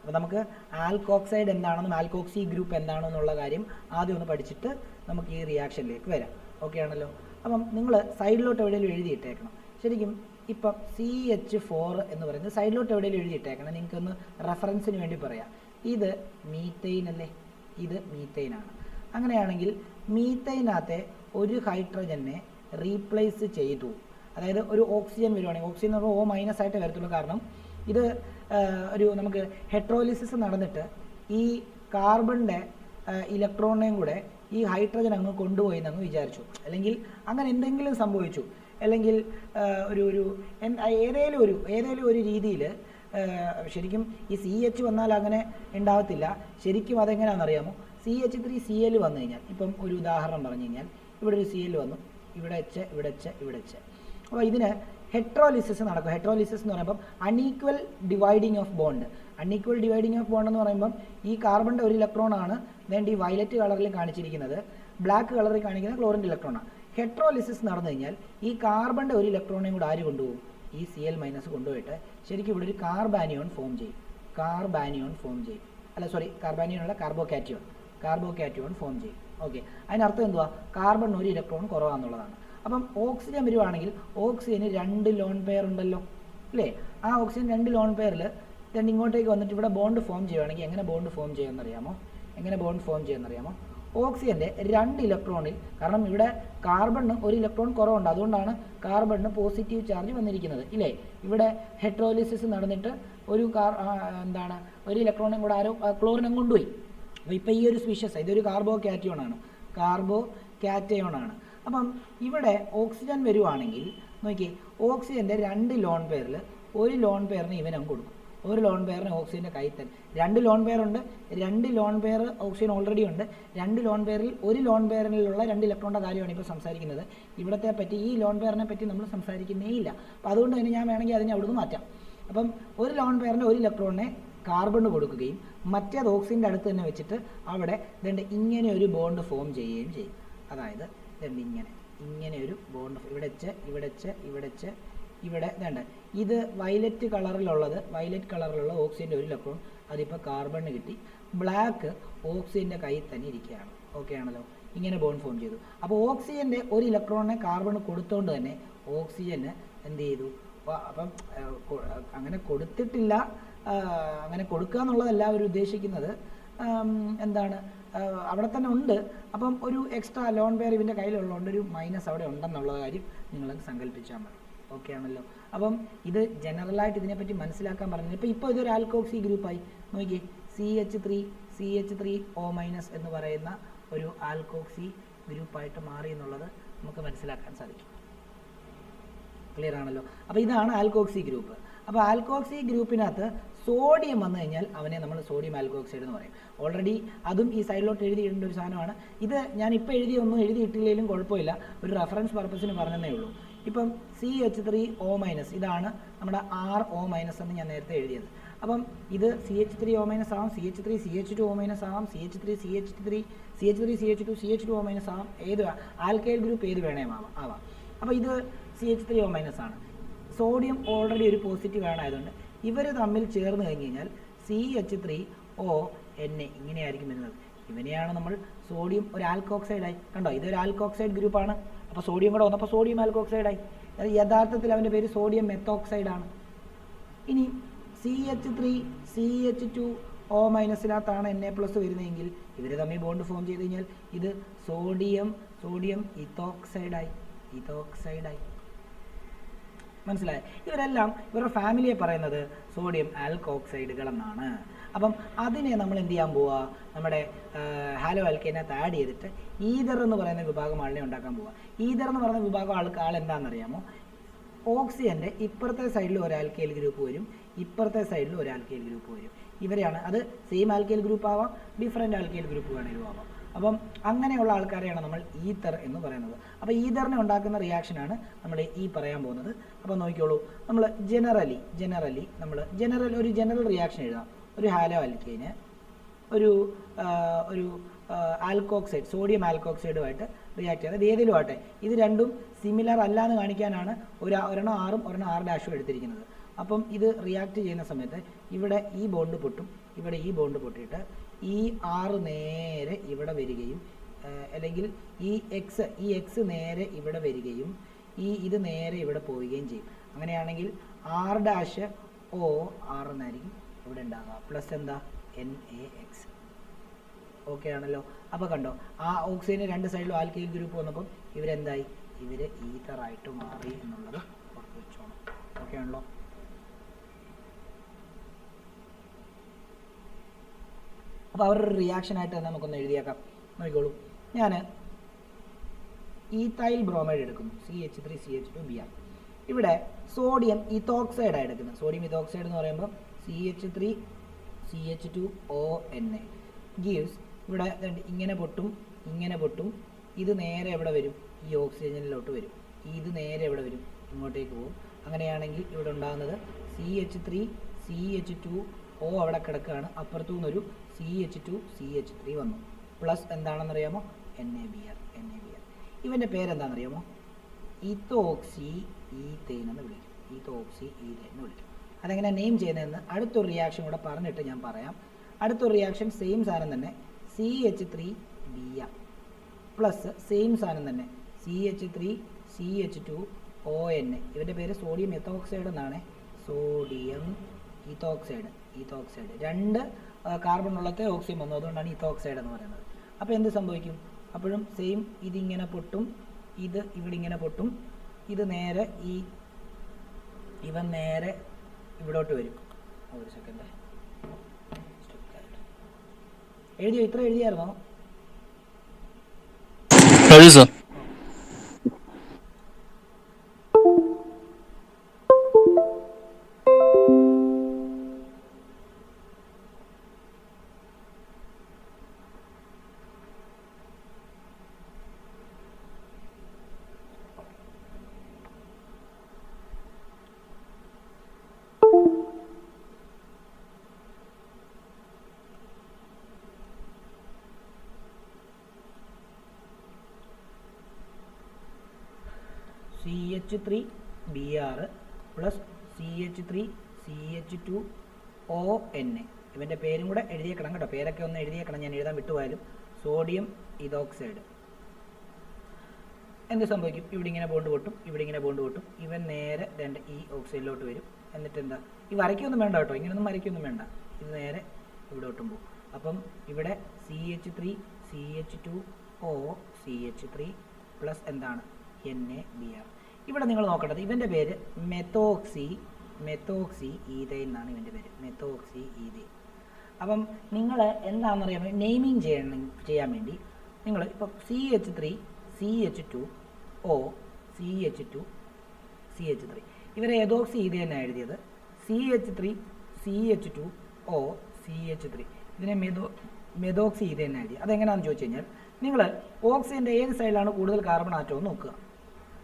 അപ്പോൾ നമുക്ക് ആൽക്കോക്സൈഡ് എന്താണെന്നും ആൽക്കോക്സി ഗ്രൂപ്പ് എന്താണെന്നുള്ള കാര്യം ആദ്യം ഒന്ന് പഠിച്ചിട്ട് നമുക്ക് ഈ റിയാക്ഷനിലേക്ക് വരാം. ഓക്കെ ആണല്ലോ? അപ്പം നിങ്ങൾ സൈഡിലോട്ട് എവിടെയെങ്കിലും എഴുതിയിട്ടേക്കണം. ശരിക്കും ഇപ്പം CH4 എന്ന് പറയുന്നത് സൈഡിലോട്ട് എവിടെയെങ്കിലും എഴുതിയിട്ടേക്കണം. നിങ്ങൾക്കൊന്ന് റെഫറൻസിന് വേണ്ടി പറയാം. ഇത് മീത്തൈൻ അല്ലേ? ഇത് മീത്തൈനാണ്. അങ്ങനെയാണെങ്കിൽ മീത്തൈനകത്തെ ഒരു ഹൈഡ്രജനെ റീപ്ലേസ് ചെയ്തു. അതായത് ഒരു ഓക്സിജൻ വരുവാണെങ്കിൽ, ഓക്സിജൻ എന്ന് പറഞ്ഞാൽ O- ആയിട്ട് വരത്തുള്ളൂ. കാരണം ഇത് ഒരു നമുക്ക് ഹെട്രോലിസിസ് നടന്നിട്ട് ഈ കാർബണിൻ്റെ ഇലക്ട്രോണിനെയും കൂടെ ഈ ഹൈഡ്രജൻ അങ്ങ് കൊണ്ടുപോയി എന്നങ്ങ് വിചാരിച്ചു, അല്ലെങ്കിൽ അങ്ങനെ എന്തെങ്കിലും സംഭവിച്ചു, അല്ലെങ്കിൽ ഏതെങ്കിലും ഒരു രീതിയിൽ ശരിക്കും ഈ CH വന്നാൽ അങ്ങനെ ഉണ്ടാകത്തില്ല. ശരിക്കും അതെങ്ങനെയാണെന്നറിയാമോ? CH3 Cl വന്നു കഴിഞ്ഞാൽ, ഇപ്പം ഒരു ഉദാഹരണം പറഞ്ഞു കഴിഞ്ഞാൽ ഇവിടെ ഒരു സി എൽ വന്നു, ഇവിടെ എച്ച്, ഇവിടെ എച്ച്, ഇവിടെ എച്ച്. അപ്പോൾ ഇതിന് ഹെട്രോലിസിസ് നടക്കും. ഹെട്രോലിസിസ് എന്ന് പറയുമ്പോൾ unequal dividing of bond. Unequal dividing of bond എന്ന് പറയുമ്പം ഈ കാർബണിൻ്റെ ഒരു ഇലക്ട്രോണാണ് വേണ്ട ഈ വയലറ്റ് കളറിൽ കാണിച്ചിരിക്കുന്നത്, ബ്ലാക്ക് കളറിൽ കാണിക്കുന്നത് ക്ലോറിൻ്റെ ഇലക്ട്രോണാണ്. ഹെട്രോലിസിസ് നടന്നു കഴിഞ്ഞാൽ ഈ കാർബണിൻ്റെ ഒരു ഇലക്ട്രോണേയും കൂടെ ആര് കൊണ്ടുപോകും? ഈ Cl- കൊണ്ടുപോയിട്ട് ശരിക്കും ഇവിടെ ഒരു കാർബാനിയോൺ ഫോം ചെയ്യും. അല്ല സോറി, കാർബാനിയോൺ അല്ല, കാർബോകാറ്റിയോൺ ഫോം ചെയ്യും. ഓക്കെ, അതിനർത്ഥം എന്തുവാ? കാർബണിന് ഒരു ഇലക്ട്രോൺ കുറവാണെന്നുള്ളതാണ്. അപ്പം ഓക്സിജൻ വരുവാണെങ്കിൽ ഓക്സിജന് 2 ലോൺ പെയർ ഉണ്ടല്ലോ അല്ലേ? ആ ഓക്സിജൻ 2 ലോൺ പെയറിൽ രണ്ട് ഇങ്ങോട്ടേക്ക് വന്നിട്ട് ഇവിടെ ബോണ്ട് ഫോം ചെയ്യുവാണെങ്കിൽ എങ്ങനെ ബോണ്ട് ഫോം ചെയ്യുമെന്നറിയാമോ? ഓക്സിജൻ്റെ 2 ഇലക്ട്രോണിൽ, കാരണം ഇവിടെ കാർബണിന് ഒരു ഇലക്ട്രോൺ കുറവുണ്ട്, അതുകൊണ്ടാണ് കാർബണിന് പോസിറ്റീവ് ചാർജ് വന്നിരിക്കുന്നത് ഇല്ലേ? ഇവിടെ ഹെട്രോലിസിസ് നടന്നിട്ട് ഒരു ഒരു ഇലക്ട്രോണും കൂടെ ആരോ ക്ലോറിനും കൊണ്ടുപോയി. അപ്പോൾ ഇപ്പോൾ ഈ ഒരു സ്പീഷ്യസ് ഇതൊരു കാർബോകാറ്റയോൺ ആണ്. അപ്പം ഇവിടെ ഓക്സിജൻ വരുവാണെങ്കിൽ നോക്കിയേ, ഓക്സിജൻ്റെ 2 ലോൺ പെയറിൽ ഒരു ലോൺ പെയറിന് ഇവനും കൊടുക്കും, ഒരു ലോൺ പെയറിന് ഓക്സിജൻ്റെ കയ്യിൽ തന്നെ 2 ലോൺ പെയർ ഉണ്ട്. 2 ലോൺ പെയർ ഓക്സിജൻ ഓൾറെഡി ഉണ്ട്. 2 ലോൺ പെയറിൽ ഒരു ലോൺ പെയറിലുള്ള 2 ഇലക്ട്രോണിൻ്റെ കാര്യമാണ് ഇപ്പോൾ സംസാരിക്കുന്നത്. ഇവിടത്തെ പറ്റി, ഈ ലോൺ പെയറിനെ പറ്റി നമ്മൾ സംസാരിക്കുന്നേ ഇല്ല. അപ്പോൾ അതുകൊണ്ട് തന്നെ ഞാൻ വേണമെങ്കിൽ അതിനെ അവിടുന്ന് മാറ്റാം. അപ്പം ഒരു ലോൺ പെയറിൻ്റെ ഒരു ഇലക്ട്രോണിനെ കാർബണ് കൊടുക്കുകയും മറ്റേത് ഓക്സിജൻ്റെ അടുത്ത് തന്നെ വെച്ചിട്ട് അവിടെ ഇതുണ്ട് ഇങ്ങനെ ഒരു ബോണ്ട് ഫോം ചെയ്യുകയും ചെയ്യും. അതായത് ഇതുണ്ട് ഇങ്ങനെ ഒരു ബോണ്ട്, ഇവിടെ ഇതുണ്ട്. ഇത് വയലറ്റ് കളറിലുള്ള ഓക്സിജൻ്റെ ഒരു ഇലക്ട്രോൺ അതിപ്പോൾ കാർബണിന് കിട്ടി. ബ്ലാക്ക് ഓക്സിജൻ്റെ കയ്യിൽ തന്നെ ഇരിക്കുകയാണ്. ഓക്കെ ആണല്ലോ, ഇങ്ങനെ ബോണ്ട് ഫോം ചെയ്തു. അപ്പോൾ ഓക്സിജൻ്റെ ഒരു ഇലക്ട്രോണിനെ കാർബണ് കൊടുത്തുകൊണ്ട് തന്നെ ഓക്സിജന് എന്ത് ചെയ്തു? അപ്പം അങ്ങനെ കൊടുത്തിട്ടില്ല, അങ്ങനെ കൊടുക്കുക എന്നുള്ളതല്ല അവർ ഉദ്ദേശിക്കുന്നത്. അവിടെ തന്നെ ഉണ്ട്. അപ്പം ഒരു എക്സ്ട്രാ ലോൺ പെയർ ഇവൻ്റെ കയ്യിലുള്ളതുകൊണ്ട് ഒരു മൈനസ് അവിടെ ഉണ്ടെന്നുള്ള കാര്യം നിങ്ങൾക്ക് സങ്കല്പിച്ചാൽ മതി. ഓക്കെ ആണല്ലോ. അപ്പം ഇത് ജനറലായിട്ട് ഇതിനെപ്പറ്റി മനസ്സിലാക്കാൻ പറഞ്ഞത്. ഇപ്പോൾ ഇതൊരു ആൽക്കോക്സി ഗ്രൂപ്പായി. നോക്കിയേ, CH3O- എന്ന് പറയുന്ന ഒരു ആൽക്കോക്സി ഗ്രൂപ്പായിട്ട് മാറി എന്നുള്ളത് നമുക്ക് മനസ്സിലാക്കാൻ സാധിക്കും. ക്ലിയർ ആണല്ലോ. അപ്പോൾ ഇതാണ് ആൽക്കോക്സി ഗ്രൂപ്പ്. അപ്പോൾ ആൽക്കോക്സി ഗ്രൂപ്പിനകത്ത് സോഡിയം വന്നു കഴിഞ്ഞാൽ അവനെ നമ്മൾ സോഡിയം ആൽക്കോക്സൈഡ് എന്ന് പറയും. ഓൾറെഡി അതും ഈ സൈഡിലോട്ട് എഴുതിയിടേണ്ട ഒരു സാധനമാണ്. ഇത് ഞാനിപ്പോൾ എഴുതിയിട്ടില്ലെങ്കിലും കുഴപ്പമില്ല, ഒരു റെഫറൻസ് പർപ്പസിന് പറഞ്ഞതേ ഉള്ളൂ. ഇപ്പം CH3O- ഇതാണ് നമ്മുടെ RO- എന്ന് ഞാൻ നേരത്തെ എഴുതിയത്. അപ്പം ഇത് CH3O- ആവാം, CH3CH2O- ആവാം, CH3CH2 ആവാം, ഏത് ആൽക്കൈൽ ഗ്രൂപ്പ് ഏത് ആവാം. അപ്പോൾ ഇത് CH3O- ആണ്. സോഡിയം ഓൾറെഡി ഒരു പോസിറ്റീവ് ആയതുകൊണ്ട് ഇവർ തമ്മിൽ ചേർന്ന് കഴിഞ്ഞ് കഴിഞ്ഞാൽ CH3O ഇങ്ങനെയായിരിക്കും വരുന്നത്. ഇവനെയാണ് നമ്മൾ സോഡിയം ഒരു ആൽക്കോക്സൈഡായി. കണ്ടോ, ഇതൊരു ആൽക്കോക്സൈഡ് ഗ്രൂപ്പാണ്. അപ്പോൾ സോഡിയം കൂടെ വന്നപ്പോൾ സോഡിയം ആൽക്കോക്സൈഡായി. യഥാർത്ഥത്തിൽ അവൻ്റെ പേര് സോഡിയം മെത്തോക്സൈഡാണ്. ഇനി CH3CH2O- Na+ വരുന്നതെങ്കിൽ ഇവർ തമ്മിൽ ബോണ്ട് ഫോം ചെയ്ത് കഴിഞ്ഞാൽ ഇത് സോഡിയം ഇത്തോക്സൈഡായി. മനസ്സിലായി? ഇവരെല്ലാം ഇവരുടെ ഫാമിലിയെ പറയുന്നത് സോഡിയം ആൽക്കോക്സൈഡുകൾ എന്നാണ്. അപ്പം അതിനെ നമ്മൾ എന്ത് ചെയ്യാൻ പോവുക? നമ്മുടെ ഹാലോ ആൽക്കേനകത്ത് ആഡ് ചെയ്തിട്ട് ഈതർ എന്ന് പറയുന്ന വിഭാഗം ആളിനെ ഉണ്ടാക്കാൻ പോവുക. ഈതർ എന്ന് പറയുന്ന വിഭാഗം ആൾ എന്താണെന്നറിയാമോ? ഓക്സിജൻ്റെ ഇപ്പുറത്തെ സൈഡിൽ ഒരു ആൽക്കൈൽ ഗ്രൂപ്പ് വരും, ഇപ്പുറത്തെ സൈഡിൽ ഒരു ആൽക്കൈൽ ഗ്രൂപ്പ് വരും. ഇവരെയാണ്, അത് സെയിം ആൽക്കൈൽ ഗ്രൂപ്പ് ആവാം, ഡിഫറെൻ്റ് ആൽക്കൈൽ ഗ്രൂപ്പ് വേണമെങ്കിലും ആവാം. അപ്പം അങ്ങനെയുള്ള ആൾക്കാരെയാണ് നമ്മൾ ഈതർ എന്ന് പറയുന്നത്. അപ്പോൾ ഈതറിനെ ഉണ്ടാക്കുന്ന റിയാക്ഷനാണ് നമ്മൾ ഈ പറയാൻ പോകുന്നത്. അപ്പോൾ നോക്കിക്കോളൂ, നമ്മൾ ജനറൽ റിയാക്ഷൻ എഴുതാം. ഒരു ഹാലോ ആൽക്കൈന് ഒരു ആൽക്കോക്സൈഡ്, സോഡിയം ആൽക്കോക്സൈഡുമായിട്ട് റിയാക്ട് ചെയ്യുന്നത് ഏതെങ്കിലും ആട്ടെ. ഇത് രണ്ടും സിമിലർ അല്ല എന്ന് കാണിക്കാനാണ് ഒരെണ്ണം ആറും ഒരെണ്ണം R- എടുത്തിരിക്കുന്നത്. അപ്പം ഇത് റിയാക്ട് ചെയ്യുന്ന സമയത്ത് ഇവിടെ ഈ ബോണ്ട് പൊട്ടും, ഇവിടെ ഈ ബോണ്ട് പൊട്ടിയിട്ട് ഈ R നേരെ ഇവിടെ വരികയും, അല്ലെങ്കിൽ ഈ X നേരെ ഇവിടെ വരികയും ഇത് നേരെ ഇവിടെ പോവുകയും ചെയ്യും. അങ്ങനെയാണെങ്കിൽ R-O- എന്നായിരിക്കും ഇവിടെ ഉണ്ടാകുക. പ്ലസ് എന്താ? NaX. ഓക്കെ ആണല്ലോ. അപ്പോൾ കണ്ടോ, ആ ഓക്സിജന് 2 സൈഡിലും ആൽക്കൈൽ ഗ്രൂപ്പ് വന്നപ്പം ഇവരെന്തായി? ഇവർ ഈതറായിട്ട് മാറി എന്നുള്ളത് ഓർത്ത് വെച്ചോണം. ഓക്കെ ആണല്ലോ. അപ്പോൾ അവരുടെ റിയാക്ഷനായിട്ട് തന്നെ നമുക്കൊന്ന് എഴുതിയേക്കാം. നോക്കിക്കോളൂ, ഞാൻ ഈത്തൈൽ ബ്രോമൈഡ് എടുക്കുന്നു, CH3CH2Br. ഇവിടെ സോഡിയം ഇത്തോക്സൈഡാണ് എടുക്കുന്നത്. സോഡിയം ഇത്തോക്സൈഡ് എന്ന് പറയുമ്പോൾ CH3CH2O- ഗീവ്സ് ഇവിടെ ഇങ്ങനെ പൊട്ടും, ഇത് നേരെ എവിടെ വരും? ഈ ഓക്സിജനിലോട്ട് വരും. ഇത് നേരെ എവിടെ വരും? ഇങ്ങോട്ടേക്ക് പോകും. അങ്ങനെയാണെങ്കിൽ ഇവിടെ ഉണ്ടാകുന്നത് CH3 CH2O അവിടെ കിടക്കുകയാണ്. അപ്പുറത്തു നിന്നൊരു CH2 വന്നു. പ്ലസ് എന്താണെന്നറിയാമോ? NaBr. ഇവൻ്റെ പേരെന്താണെന്നറിയാമോ? ഈത്തോക്സി ഈതെയ്ൻ എന്ന് വിളിക്കും. ഈത്തോക്സി ഈതെയ്ൻ എന്ന് വിളിക്കും. അതെങ്ങനെ നെയിം ചെയ്യുന്നതെന്ന് അടുത്തൊരു റിയാക്ഷൻ കൂടെ പറഞ്ഞിട്ട് ഞാൻ പറയാം. അടുത്തൊരു റിയാക്ഷൻ സെയിം സാധനം തന്നെ CH3Br പ്ലസ് സെയിം സാധനം തന്നെ CH3 CH2ON. ഇവൻ്റെ പേര് സോഡിയം എത്തോക്സൈഡ് എന്നാണ്. സോഡിയം ഈത്തോക്സൈഡ്. 2 കാർബൺ ഉള്ളത്തെ ഓക്സിജൻ വന്നു, അതുകൊണ്ടാണ് ഈത്തോക്സൈഡ് എന്ന് പറയുന്നത്. അപ്പോൾ എന്ത് സംഭവിക്കും? അപ്പോഴും സെയിം ഇതിങ്ങനെ പൊട്ടും, ഇത് ഇവിടെ ഇങ്ങനെ പൊട്ടും, ഇത് നേരെ ഇവൻ നേരെ ഇവിടോട്ട് വരും. ഒരു സെക്കൻഡ് എഴുതിയോ? ഇത്ര എഴുതിയായിരുന്നോ? Sir. CH3Br plus CH3 CH2ON. ഇവൻ്റെ പേരും കൂടെ എഴുതിയേക്കണം കേട്ടോ. പേരൊക്കെ ഒന്ന് എഴുതിയേക്കണം, ഞാൻ എഴുതാൻ വിട്ടുപോയാലും. സോഡിയം ഇതോക്സൈഡ്. എന്ത് സംഭവിക്കും? ഇവിടെ ഇങ്ങനെ ബോണ്ട് പൊട്ടും, ഇവിടെ ഇങ്ങനെ ബോണ്ട് പൊട്ടും. ഇവൻ നേരെ ഈ ഓക്സൈഡിലോട്ട് വരും. എന്നിട്ട് എന്താ? ഈ വരയ്ക്കൊന്നും വേണ്ട കേട്ടോ, ഇങ്ങനെയൊന്നും വരയ്ക്കൊന്നും വേണ്ട. ഇത് നേരെ ഇവിടോട്ടും പോകും. അപ്പം ഇവിടെ CH3 CH2O CH3 പ്ലസ് എന്താണ്? NaBr. ഇവിടെ നിങ്ങൾ നോക്കേണ്ടത് ഇവൻ്റെ പേര് മെത്തോക്സി ഈതെയ്ൻ എന്നാണ് ഇവൻ്റെ പേര്. മെത്തോക്സി ഈതെയ്ൻ. അപ്പം നിങ്ങൾ എന്താണെന്നറിയാൻ വേണ്ടി നെയിമിങ് ചെയ്യാൻ വേണ്ടി നിങ്ങൾ ഇപ്പം CH3 CH2O CH3 ഇവരെ എതോക്സി ഈതെയ്ൻ എഴുതിയത്. CH3 CH2O CH3 ഇതിനെ മെതോക്സി ഈതെയ്ൻ എഴുതി. അതെങ്ങനെയാണെന്ന് ചോദിച്ചു കഴിഞ്ഞാൽ, നിങ്ങൾ ഓക്സിജൻ്റെ ഏത് സൈഡിലാണ് കൂടുതൽ കാർബൺ ആറ്റം നോക്കുക.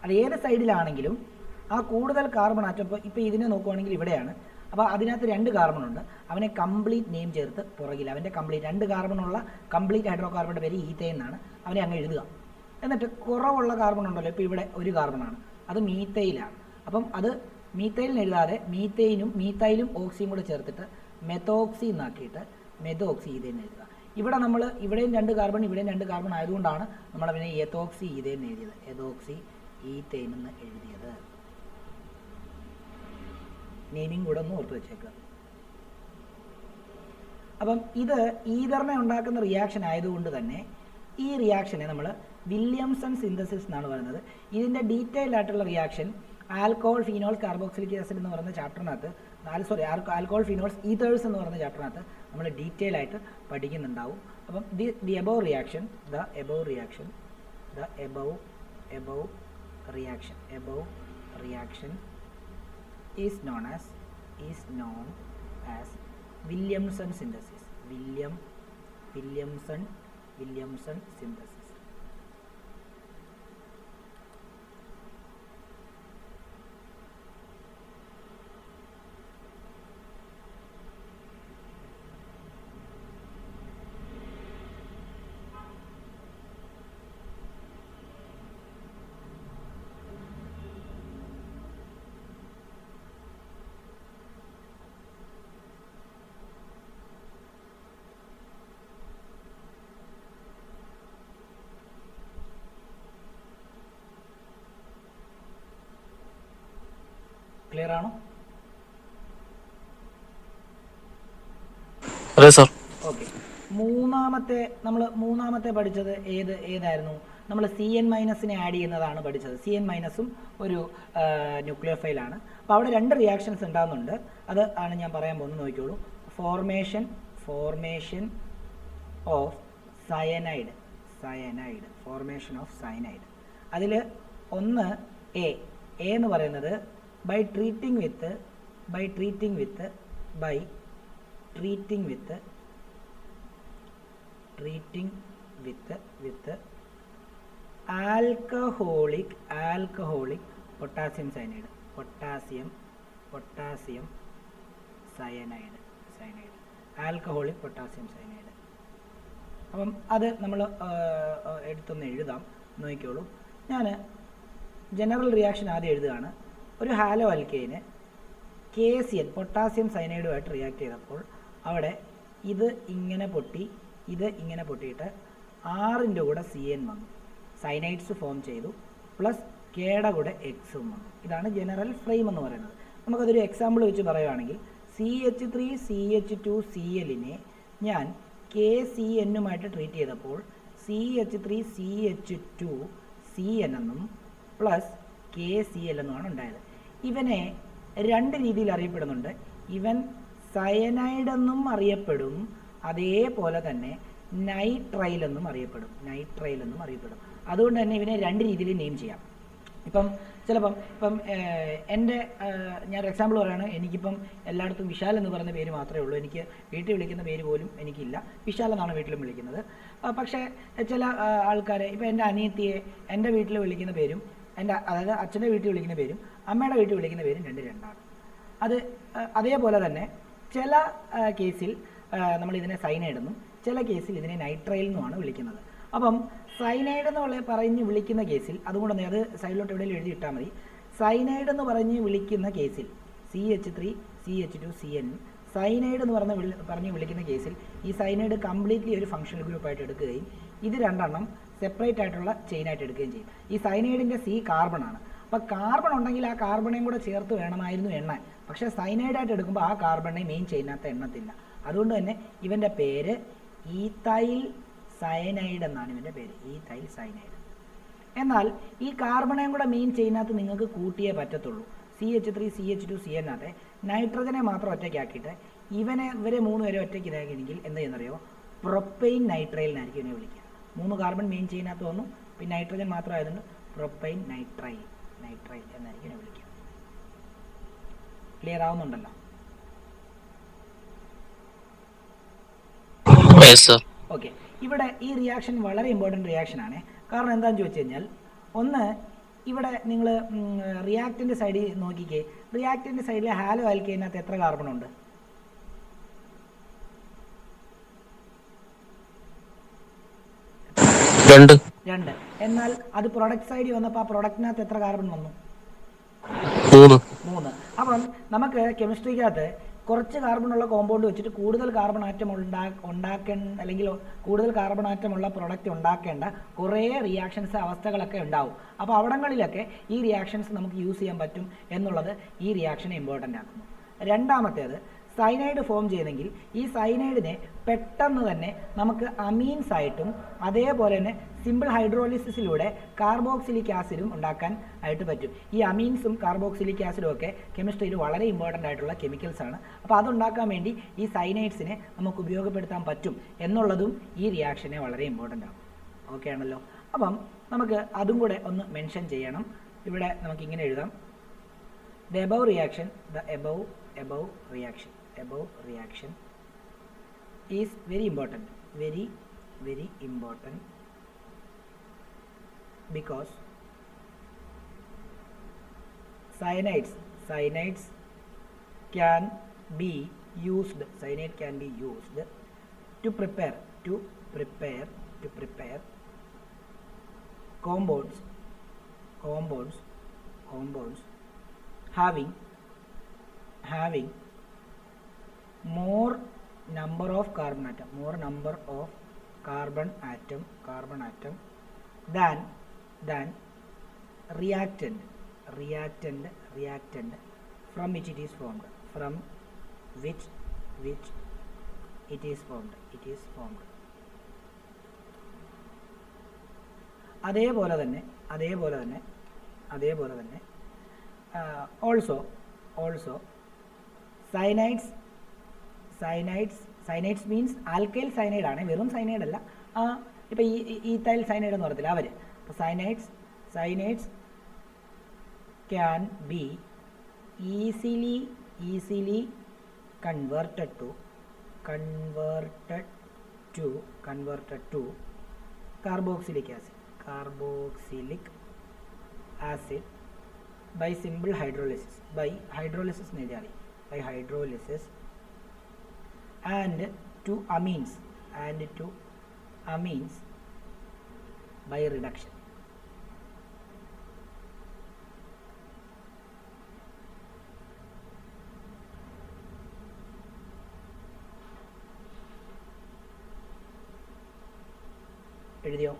അത് ഏത് സൈഡിലാണെങ്കിലും ആ കൂടുതൽ കാർബൺ ആറ്റം ഇപ്പോൾ ഇതിനെ നോക്കുവാണെങ്കിൽ ഇവിടെയാണ്. അപ്പോൾ അതിനകത്ത് 2 കാർബൺ ഉണ്ട്. അവനെ കംപ്ലീറ്റ് നെയിം ചേർത്ത് പുറകിൽ അവൻ്റെ കംപ്ലീറ്റ് 2 കാർബണുള്ള കംപ്ലീറ്റ് ഹൈഡ്രോ കാർബണിൻ്റെ പേര് ഈതെയ്ൻ എന്നാണ്. അവനെ അങ്ങ് എഴുതുക. എന്നിട്ട് കുറവുള്ള കാർബൺ ഉണ്ടല്ലോ, ഇപ്പോൾ ഇവിടെ ഒരു കാർബണാണ്, അത് മീത്തൈലാണ്. അപ്പം അത് മീത്തൈലിന് എഴുതാതെ മീത്തൈലും ഓക്സിയും കൂടെ ചേർത്തിട്ട് മെത്തോക്സി എന്നാക്കിയിട്ട് മെതോക്സി ഈതെയ്ൻ എഴുതുക. ഇവിടെ നമ്മൾ ഇവിടെയും 2 കാർബൺ ഇവിടെയും 2 കാർബൺ ആയതുകൊണ്ടാണ് നമ്മൾ അവനെ എതോക്സി ഈതെയ്ൻ എഴുതിയത്. എതോക്സി ഈതെയ്ൻ എന്ന് എഴുതിയത്. നെയിമിംഗ് കൂടെ ഒന്ന് ഓർത്ത് വെച്ചേക്കുക. അപ്പം ഇത് ഈതറിനെ ഉണ്ടാക്കുന്ന റിയാക്ഷൻ ആയതുകൊണ്ട് തന്നെ ഈ റിയാക്ഷനെ നമ്മൾ വില്യംസൺ സിന്തസിസ് എന്നാണ് പറയുന്നത്. ഇതിൻ്റെ ഡീറ്റെയിൽ ആയിട്ടുള്ള reaction alcohol phenols carboxylic acid എന്ന് പറയുന്ന ചാപ്റ്ററിനകത്ത് ആൽക്കഹോൾ ഫീനോൾസ് ഈതേഴ്സ് എന്ന് പറയുന്ന ചാപ്റ്ററിനകത്ത് നമ്മൾ ഡീറ്റെയിൽ ആയിട്ട് പഠിക്കുന്നുണ്ടാവും. അപ്പം the above reaction is known as Williamson synthesis. Williamson synthesis. Clear ആണോ? അതെ സർ. ഓക്കെ. മൂന്നാമത്തെ പഠിച്ചത് ഏതായിരുന്നു? നമ്മൾ CN- ആഡ് ചെയ്യുന്നതാണ് പഠിച്ചത്. CN- ഒരു ന്യൂക്ലിയോഫൈലാണ്. അപ്പോൾ അവിടെ 2 റിയാക്ഷൻസ് ഉണ്ടാകുന്നുണ്ട്. അത് ആണ് ഞാൻ പറയാൻ പോകുന്നത്. നോക്കിക്കോളൂ. Formation of cyanide. Formation of cyanide. അതിൽ ഒന്ന് എ എന്ന് പറയുന്നത് by treating with alcoholic potassium cyanide alcoholic potassium cyanide. അപ്പം അത് നമ്മൾ എടുത്തൊന്ന് എഴുതാം, നോക്കിക്കോളൂ. ഞാൻ ജനറൽ റിയാക്ഷൻ ആദ്യം എഴുതുകയാണ്. ഒരു ഹാലോ അൽക്കെയിന് KCl പൊട്ടാസ്യം സയനൈഡുമായിട്ട് റിയാക്ട് ചെയ്തപ്പോൾ അവിടെ ഇത് ഇങ്ങനെ പൊട്ടിയിട്ട് 6ൻ്റെ കൂടെ CN വന്നു, സൈനൈഡ്സ് ഫോം ചെയ്തു, പ്ലസ് കെയുടെ കൂടെ എക്സും വന്നു. ഇതാണ് ജനറൽ ഫ്രെയിം എന്ന് പറയുന്നത്. നമുക്കതൊരു എക്സാമ്പിൾ വെച്ച് പറയുകയാണെങ്കിൽ CH3CH2Clനെ ഞാൻ KCNുമായിട്ട് ട്രീറ്റ് ചെയ്തപ്പോൾ CH3CH2CN എന്നും പ്ലസ് KCl എന്നുമാണ് ഉണ്ടായത്. ഇവനെ 2 രീതിയിൽ അറിയപ്പെടുന്നുണ്ട്. ഇവൻ സയനൈഡ് എന്നും അറിയപ്പെടും, അതേപോലെ തന്നെ നൈട്രൈൽ എന്നും അറിയപ്പെടും. അതുകൊണ്ട് തന്നെ ഇവനെ 2 രീതിയിൽ നെയിം ചെയ്യാം. ഇപ്പം എൻ്റെ ഞാനൊരു എക്സാമ്പിൾ പറയുകയാണ്. എനിക്കിപ്പം എല്ലായിടത്തും വിശാൽ എന്ന് പറയുന്ന പേര് മാത്രമേ ഉള്ളൂ. എനിക്ക് വീട്ടിൽ വിളിക്കുന്ന പേര് പോലും എനിക്കില്ല. വിശാൽ എന്നാണ് വീട്ടിലും വിളിക്കുന്നത്. പക്ഷേ ചില ആൾക്കാരെ, ഇപ്പം എൻ്റെ അനിയത്തിയെ എൻ്റെ വീട്ടിൽ വിളിക്കുന്ന പേരും അതായത് അച്ഛൻ്റെ വീട്ടിൽ വിളിക്കുന്ന പേരും അമ്മയുടെ വീട്ടിൽ വിളിക്കുന്ന പേരും 2 അത് അതേപോലെ തന്നെ ചില കേസിൽ നമ്മൾ ഇതിനെ സൈനൈഡ് എന്നും ചില കേസിൽ ഇതിനെ നൈട്രൈൽ എന്നുമാണ് വിളിക്കുന്നത്. അപ്പം സൈനൈഡ് എന്ന് പറഞ്ഞ് വിളിക്കുന്ന കേസിൽ, അതുകൊണ്ട് തന്നെ അത് സൈഡിലോട്ട് എവിടെയെങ്കിലും എഴുതിയിട്ടാൽ മതി. സൈനൈഡ് എന്ന് പറഞ്ഞ് വിളിക്കുന്ന കേസിൽ CH3CH2CN സൈനൈഡ് എന്ന് പറഞ്ഞ് വിളിക്കുന്ന കേസിൽ ഈ സൈനൈഡ് കംപ്ലീറ്റ്ലി ഒരു ഫങ്ഷണൽ ഗ്രൂപ്പായിട്ട് എടുക്കുകയും ഇത് 2 സെപ്പറേറ്റ് ആയിട്ടുള്ള ചെയിനായിട്ട് എടുക്കുകയും ചെയ്യും. ഈ സൈനൈഡിൻ്റെ C കാർബണാണ്. അപ്പോൾ കാർബൺ ഉണ്ടെങ്കിൽ ആ കാർബണേയും കൂടെ ചേർത്ത് വേണമായിരുന്നു എണ്ണാൻ. പക്ഷേ സൈനൈഡായിട്ട് എടുക്കുമ്പോൾ ആ കാർബണെ മെയിൻ ചെയിനകത്ത് എണ്ണത്തില്ല. അതുകൊണ്ട് തന്നെ ഇവൻ്റെ പേര് ഈത്തൈൽ സയനൈഡ് എന്നാണ് ഇവൻ്റെ പേര്, ഈത്തൈൽ സയനൈഡ്. എന്നാൽ ഈ കാർബണേയും കൂടെ മെയിൻ ചെയിനകത്ത് നിങ്ങൾക്ക് കൂട്ടിയേ പറ്റത്തുള്ളൂ. CH3CH2CN നൈട്രജനെ മാത്രം ഒറ്റയ്ക്കാക്കിയിട്ട് ഇവരെ 3 പേരെ ഒറ്റയ്ക്ക് ഇതാക്കിയെങ്കിൽ എന്ത് ചെയ്യുന്നറിയോ, പ്രൊപ്പൈൻ നൈട്രൈലിനായിരിക്കും ഇവനെ വിളിക്കുക. 3 കാർബൺ മെയിൻ ചെയിനകത്ത് വന്നു, പിന്നെ നൈട്രജൻ മാത്രമായതുകൊണ്ട് പ്രൊപ്പൈൻ നൈട്രൈൽ എന്നായിരിക്കും ഇവനെ വിളിക്കുക. ക്ലിയർ ആവുന്നുണ്ടല്ലോ? ഓക്കെ. ഇവിടെ ഈ റിയാക്ഷൻ വളരെ ഇമ്പോർട്ടൻറ്റ് റിയാക്ഷനാണ്. കാരണം എന്താണെന്ന് ചോദിച്ചു കഴിഞ്ഞാൽ, ഒന്ന് ഇവിടെ നിങ്ങൾ റിയാക്റ്റിൻ്റെ സൈഡിൽ നോക്കിക്കേ. റിയാക്റ്റിൻ്റെ സൈഡിൽ ഹാലോ ആൽക്കൈനകത്ത് എത്ര കാർബൺ ഉണ്ട്? 2. എന്നാൽ അത് പ്രൊഡക്റ്റ് സൈഡിൽ വന്നപ്പോൾ ആ പ്രൊഡക്റ്റിനകത്ത് എത്ര കാർബൺ വന്നു? 3. അപ്പം നമുക്ക് കെമിസ്ട്രിക്കകത്ത് കുറച്ച് കാർബണുള്ള കോമ്പൗണ്ട് വെച്ചിട്ട് കൂടുതൽ കാർബൺ ആറ്റം അല്ലെങ്കിൽ കൂടുതൽ കാർബൺ ആറ്റമുള്ള പ്രൊഡക്റ്റ് ഉണ്ടാക്കേണ്ട കുറേ റിയാക്ഷൻസ് അവസ്ഥകളൊക്കെ ഉണ്ടാവും. അപ്പോൾ അവിടങ്ങളിലൊക്കെ ഈ റിയാക്ഷൻസ് നമുക്ക് യൂസ് ചെയ്യാൻ പറ്റും എന്നുള്ളത് ഈ റിയാക്ഷനെ ഇമ്പോർട്ടൻ്റ് ആക്കുന്നു. രണ്ടാമത്തേത്, സൈനൈഡ് ഫോം ചെയ്തെങ്കിൽ ഈ സൈനൈഡിനെ പെട്ടെന്ന് തന്നെ നമുക്ക് അമീൻസ് ആയിട്ടും അതേപോലെ തന്നെ സിമ്പിൾ ഹൈഡ്രോളിസിസിലൂടെ കാർബോക്സിലിക് ആസിഡും ഉണ്ടാക്കാൻ ആയിട്ട് പറ്റും. ഈ അമീൻസും കാർബോക്സിലിക് ആസിഡും ഒക്കെ കെമിസ്ട്രിയിൽ വളരെ ഇമ്പോർട്ടൻ്റ് ആയിട്ടുള്ള കെമിക്കൽസ് ആണ്. അപ്പോൾ അതുണ്ടാക്കാൻ വേണ്ടി ഈ സൈനൈഡ്സിനെ നമുക്ക് ഉപയോഗപ്പെടുത്താൻ പറ്റും എന്നുള്ളതും ഈ റിയാക്ഷനെ വളരെ ഇമ്പോർട്ടൻ്റ് ആണ്. ഓക്കെ ആണല്ലോ? അപ്പം നമുക്ക് അതും കൂടെ ഒന്ന് മെൻഷൻ ചെയ്യണം. ഇവിടെ നമുക്കിങ്ങനെ എഴുതാം: the above reaction is very important because cyanides can be used to prepare compounds having more number of carbon atom than reactant from which it is formed. അതേപോലെ തന്നെ also സൈനൈഡ്സ് മീൻസ് ആൽക്കൈൽ സൈനൈഡ് ആണ്, വെറും cyanide അല്ല. ഇപ്പോൾ ഈ ethyl cyanide എന്ന് പറയത്തില്ല അവർ. അപ്പോൾ cyanides can be easily converted to carboxylic acid. Carboxylic acid by simple hydrolysis, by hydrolysis എന്ന് എഴുതിയാൽ മതി, by hydrolysis and to amines by reduction. എഴുതിയോ?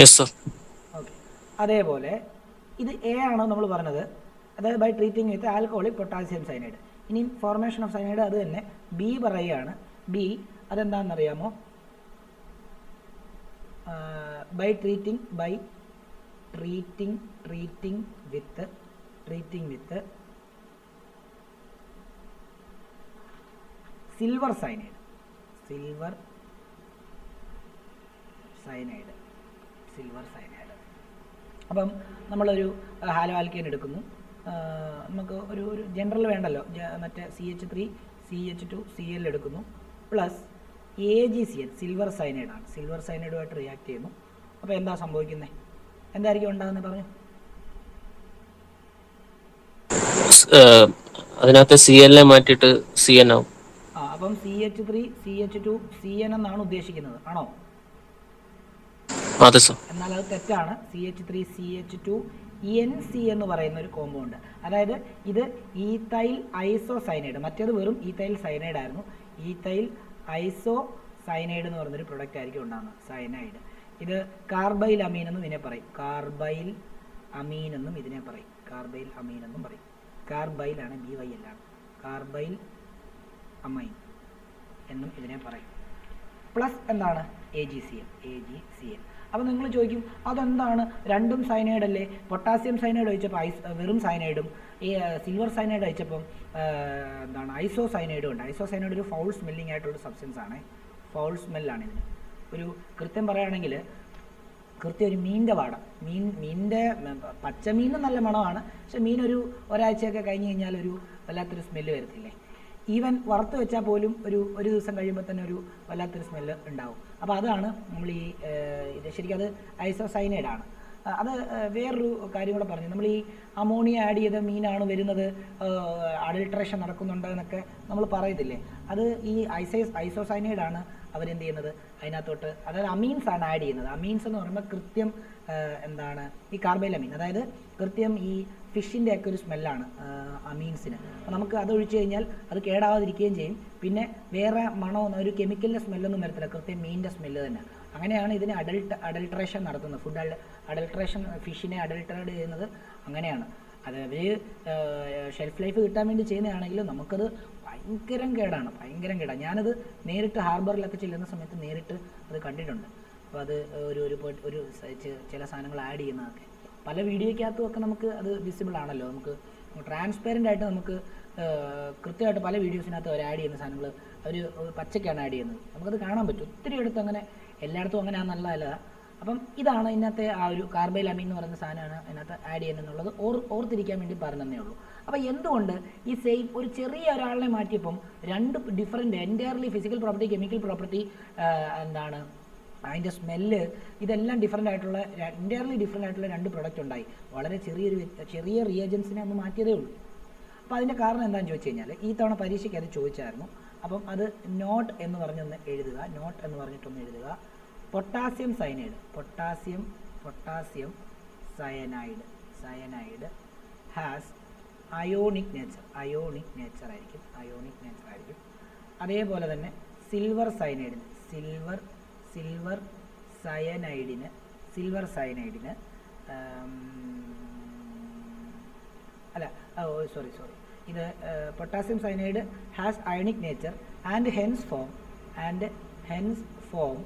Yes sir. ഓക്കെ. അതേപോലെ ഇത് എ ആണ് നമ്മൾ പറഞ്ഞത്, അതായത് by treating with alcoholic potassium cyanide. ഇനി ഫോർമേഷൻ ഓഫ് സയനൈഡ് അത് തന്നെ ബി പറയുകയാണ്. ബി അതെന്താണെന്നറിയാമോ? By treating with silver cyanide. അപ്പം നമ്മളൊരു ഹാലോ ആൽക്കേൻ എടുക്കുന്നു. നമുക്ക് ഒരു ജനറൽ വേണ്ടല്ലോ, മറ്റേ CH3 CH2 Cl എടുക്കുന്നു, പ്ലസ് AgCl സിൽവർ സയനൈഡാണ്. സിൽവർ സയനൈഡുമായിട്ട് റിയാക്ട് ചെയ്യുന്നു. അപ്പോൾ എന്താ സംഭവിക്കുന്നത്? എന്തായിരിക്കും ഉണ്ടാകുന്നത് പറഞ്ഞു? അതിനകത്ത് CL മാറ്റിയിട്ട് CN ആവും. അപ്പം CH3 CH2 CN എന്നാണ് ഉദ്ദേശിക്കുന്നത്, ആണോ? അതെ സർ. എന്നാൽ അത് തെറ്റാണ്. CH3 CH2 NC എന്ന് പറയുന്ന ഒരു കോമ്പൗണ്ട്. അതായത് ഇത് ഈത്തൈൽ ഐസോസൈനൈഡ്, മറ്റേത് വെറും ഈത്തൈൽ സൈനൈഡ് ആയിരുന്നു. ഈത്തൈൽ ഐസോസൈനൈഡ് എന്ന് പറയുന്നൊരു പ്രൊഡക്റ്റ് ആയിരിക്കും ഉണ്ടാകുന്നത്, സൈനൈഡ്. ഇത് കാർബൈൽ അമീൻ എന്നും ഇതിനെ പറയും. കാർബൈൽ അമീൻ എന്നും പറയും. കാർബൈലാണ്, BYL ആണ്. കാർബൈൽ അമൈൻ എന്നും ഇതിനെ പറയും. പ്ലസ് എന്താണ്? AgCl. അപ്പോൾ നിങ്ങൾ ചോദിക്കും, അതെന്താണ്, രണ്ടും സൈനൈഡ് അല്ലേ? പൊട്ടാസ്യം സൈനൈഡ് ഒഴിച്ചപ്പോൾ വെറും സൈനൈഡും, സിൽവർ സൈനൈഡ് ഒഴിച്ചപ്പം എന്താണ്, ഐസോസൈനൈഡും ഉണ്ട്. ഐസോസൈനൈഡ് ഒരു ഫൗൾ സ്മെല്ലിംഗ് ആയിട്ടുള്ള സബ്സ്റ്റൻസ് ആണ്. ഫൗൾ സ്മെല്ലാണ് ഇതിന്. ഒരു കൃത്യം പറയുകയാണെങ്കിൽ ഒരു മീനിൻ്റെ വാടം, മീനിൻ്റെ പച്ചമീൻ നല്ല മണമാണ്, പക്ഷെ മീനൊരു ഒരാഴ്ചയൊക്കെ കഴിഞ്ഞ് കഴിഞ്ഞാൽ ഒരു വല്ലാത്തൊരു സ്മെല്ല് വരത്തില്ലേ? ഈവൻ വറുത്ത് വെച്ചാൽ പോലും ഒരു ദിവസം കഴിയുമ്പോൾ തന്നെ ഒരു വല്ലാത്തൊരു സ്മെല്ല് ഉണ്ടാവും. അപ്പോൾ അതാണ് നമ്മൾ ഇത് ശരിക്കും അത് ഐസോസൈനൈഡാണ്. അത് വേറൊരു കാര്യം കൂടെ പറഞ്ഞു. നമ്മൾ ഈ അമോണിയ ആഡ് ചെയ്ത മീനാണ് വരുന്നത്, അഡൾട്രേഷൻ നടക്കുന്നുണ്ട് എന്നൊക്കെ നമ്മൾ പറയത്തില്ലേ? അത് ഈ ഐസോസൈനൈഡാണ് അവരെന്ത് ചെയ്യുന്നത്, അതിനകത്തോട്ട്, അതായത് അമീൻസ് ആണ് ആഡ് ചെയ്യുന്നത്. അമീൻസ് എന്ന് പറയുമ്പോൾ കൃത്യം എന്താണ്, ഈ കാർബൈൽ അമീൻ, അതായത് കൃത്യം ഈ ഫിഷിൻ്റെ ഒക്കെ ഒരു സ്മെല്ലാണ് അമീൻസിന്. അപ്പോൾ നമുക്ക് അത് ഒഴിച്ച് കഴിഞ്ഞാൽ അത് കേടാവാതിരിക്കുകയും ചെയ്യും. പിന്നെ വേറെ മണമൊന്നും, ഒരു കെമിക്കലിൻ്റെ സ്മെല്ലൊന്നും വരത്തില്ല, കൃത്യം മീനിൻ്റെ സ്മെല്ല് തന്നെ. അങ്ങനെയാണ് ഇതിന് അഡൾട്രേഷൻ നടത്തുന്നത്. ഫുഡ് അഡൾട്രേഷൻ, ഫിഷിനെ അഡൾട്രേറ്റ് ചെയ്യുന്നത് അങ്ങനെയാണ്. അത് അവർ ഷെൽഫ് ലൈഫ് കിട്ടാൻ വേണ്ടി ചെയ്യുന്നതാണെങ്കിലും നമുക്കത് ഭയങ്കരം കേടാണ്. ഞാനത് നേരിട്ട് ഹാർബറിലൊക്കെ ചെല്ലുന്ന സമയത്ത് നേരിട്ട് അത് കണ്ടിട്ടുണ്ട്. അപ്പോൾ അത് ഒരു ചില സാധനങ്ങൾ ആഡ് ചെയ്യുന്നതൊക്കെ പല വീഡിയോയ്ക്കകത്തും ഒക്കെ നമുക്ക് അത് വിസിബിൾ ആണല്ലോ. നമുക്ക് ട്രാൻസ്പെറൻ്റ് ആയിട്ട് നമുക്ക് കൃത്യമായിട്ട് പല വീഡിയോസിനകത്ത് അവർ ആഡ് ചെയ്യുന്ന സാധനങ്ങൾ അവർ പച്ചയ്ക്കാണ് ആഡ് ചെയ്യുന്നത്. നമുക്കത് കാണാൻ പറ്റും. ഒത്തിരി അടുത്ത് അങ്ങനെ എല്ലായിടത്തും അങ്ങനെ നല്ലതല്ല. അപ്പം ഇതാണ് ഇതിനകത്തെ ആ ഒരു കാർബൈൽ അമീൻ എന്ന് പറയുന്ന സാധനമാണ് അതിനകത്ത് ആഡ് ചെയ്യുന്നതെന്നുള്ളത് ഓർത്തിരിക്കാൻ വേണ്ടി പറഞ്ഞതേ ഉള്ളൂ. അപ്പോൾ എന്തുകൊണ്ട് ഈ സെയിം ഒരു ചെറിയ ഒരാളിനെ മാറ്റിയപ്പം രണ്ട് different entirely physical property, chemical property, എന്താണ് അതിൻ്റെ സ്മെല്ല്, ഇതെല്ലാം എൻറ്റയർലി ഡിഫറൻ്റ് ആയിട്ടുള്ള രണ്ട് പ്രൊഡക്റ്റ് ഉണ്ടായി. വളരെ ചെറിയ റിയേജൻസിനെ ഒന്ന് മാറ്റിയതേ ഉള്ളൂ. അപ്പോൾ അതിൻ്റെ കാരണം എന്താണെന്ന് ചോദിച്ചു കഴിഞ്ഞാൽ ഈ തവണ പരീക്ഷയ്ക്ക് അത് ചോദിച്ചായിരുന്നു. അപ്പം അത് നോട്ട് എന്ന് പറഞ്ഞൊന്ന് എഴുതുക. Potassium cyanide, potassium cyanide has ionic nature ആയിരിക്കും. അതേപോലെ തന്നെ സിൽവർ സയനൈഡിന് ഇത് potassium cyanide has ionic nature and hence form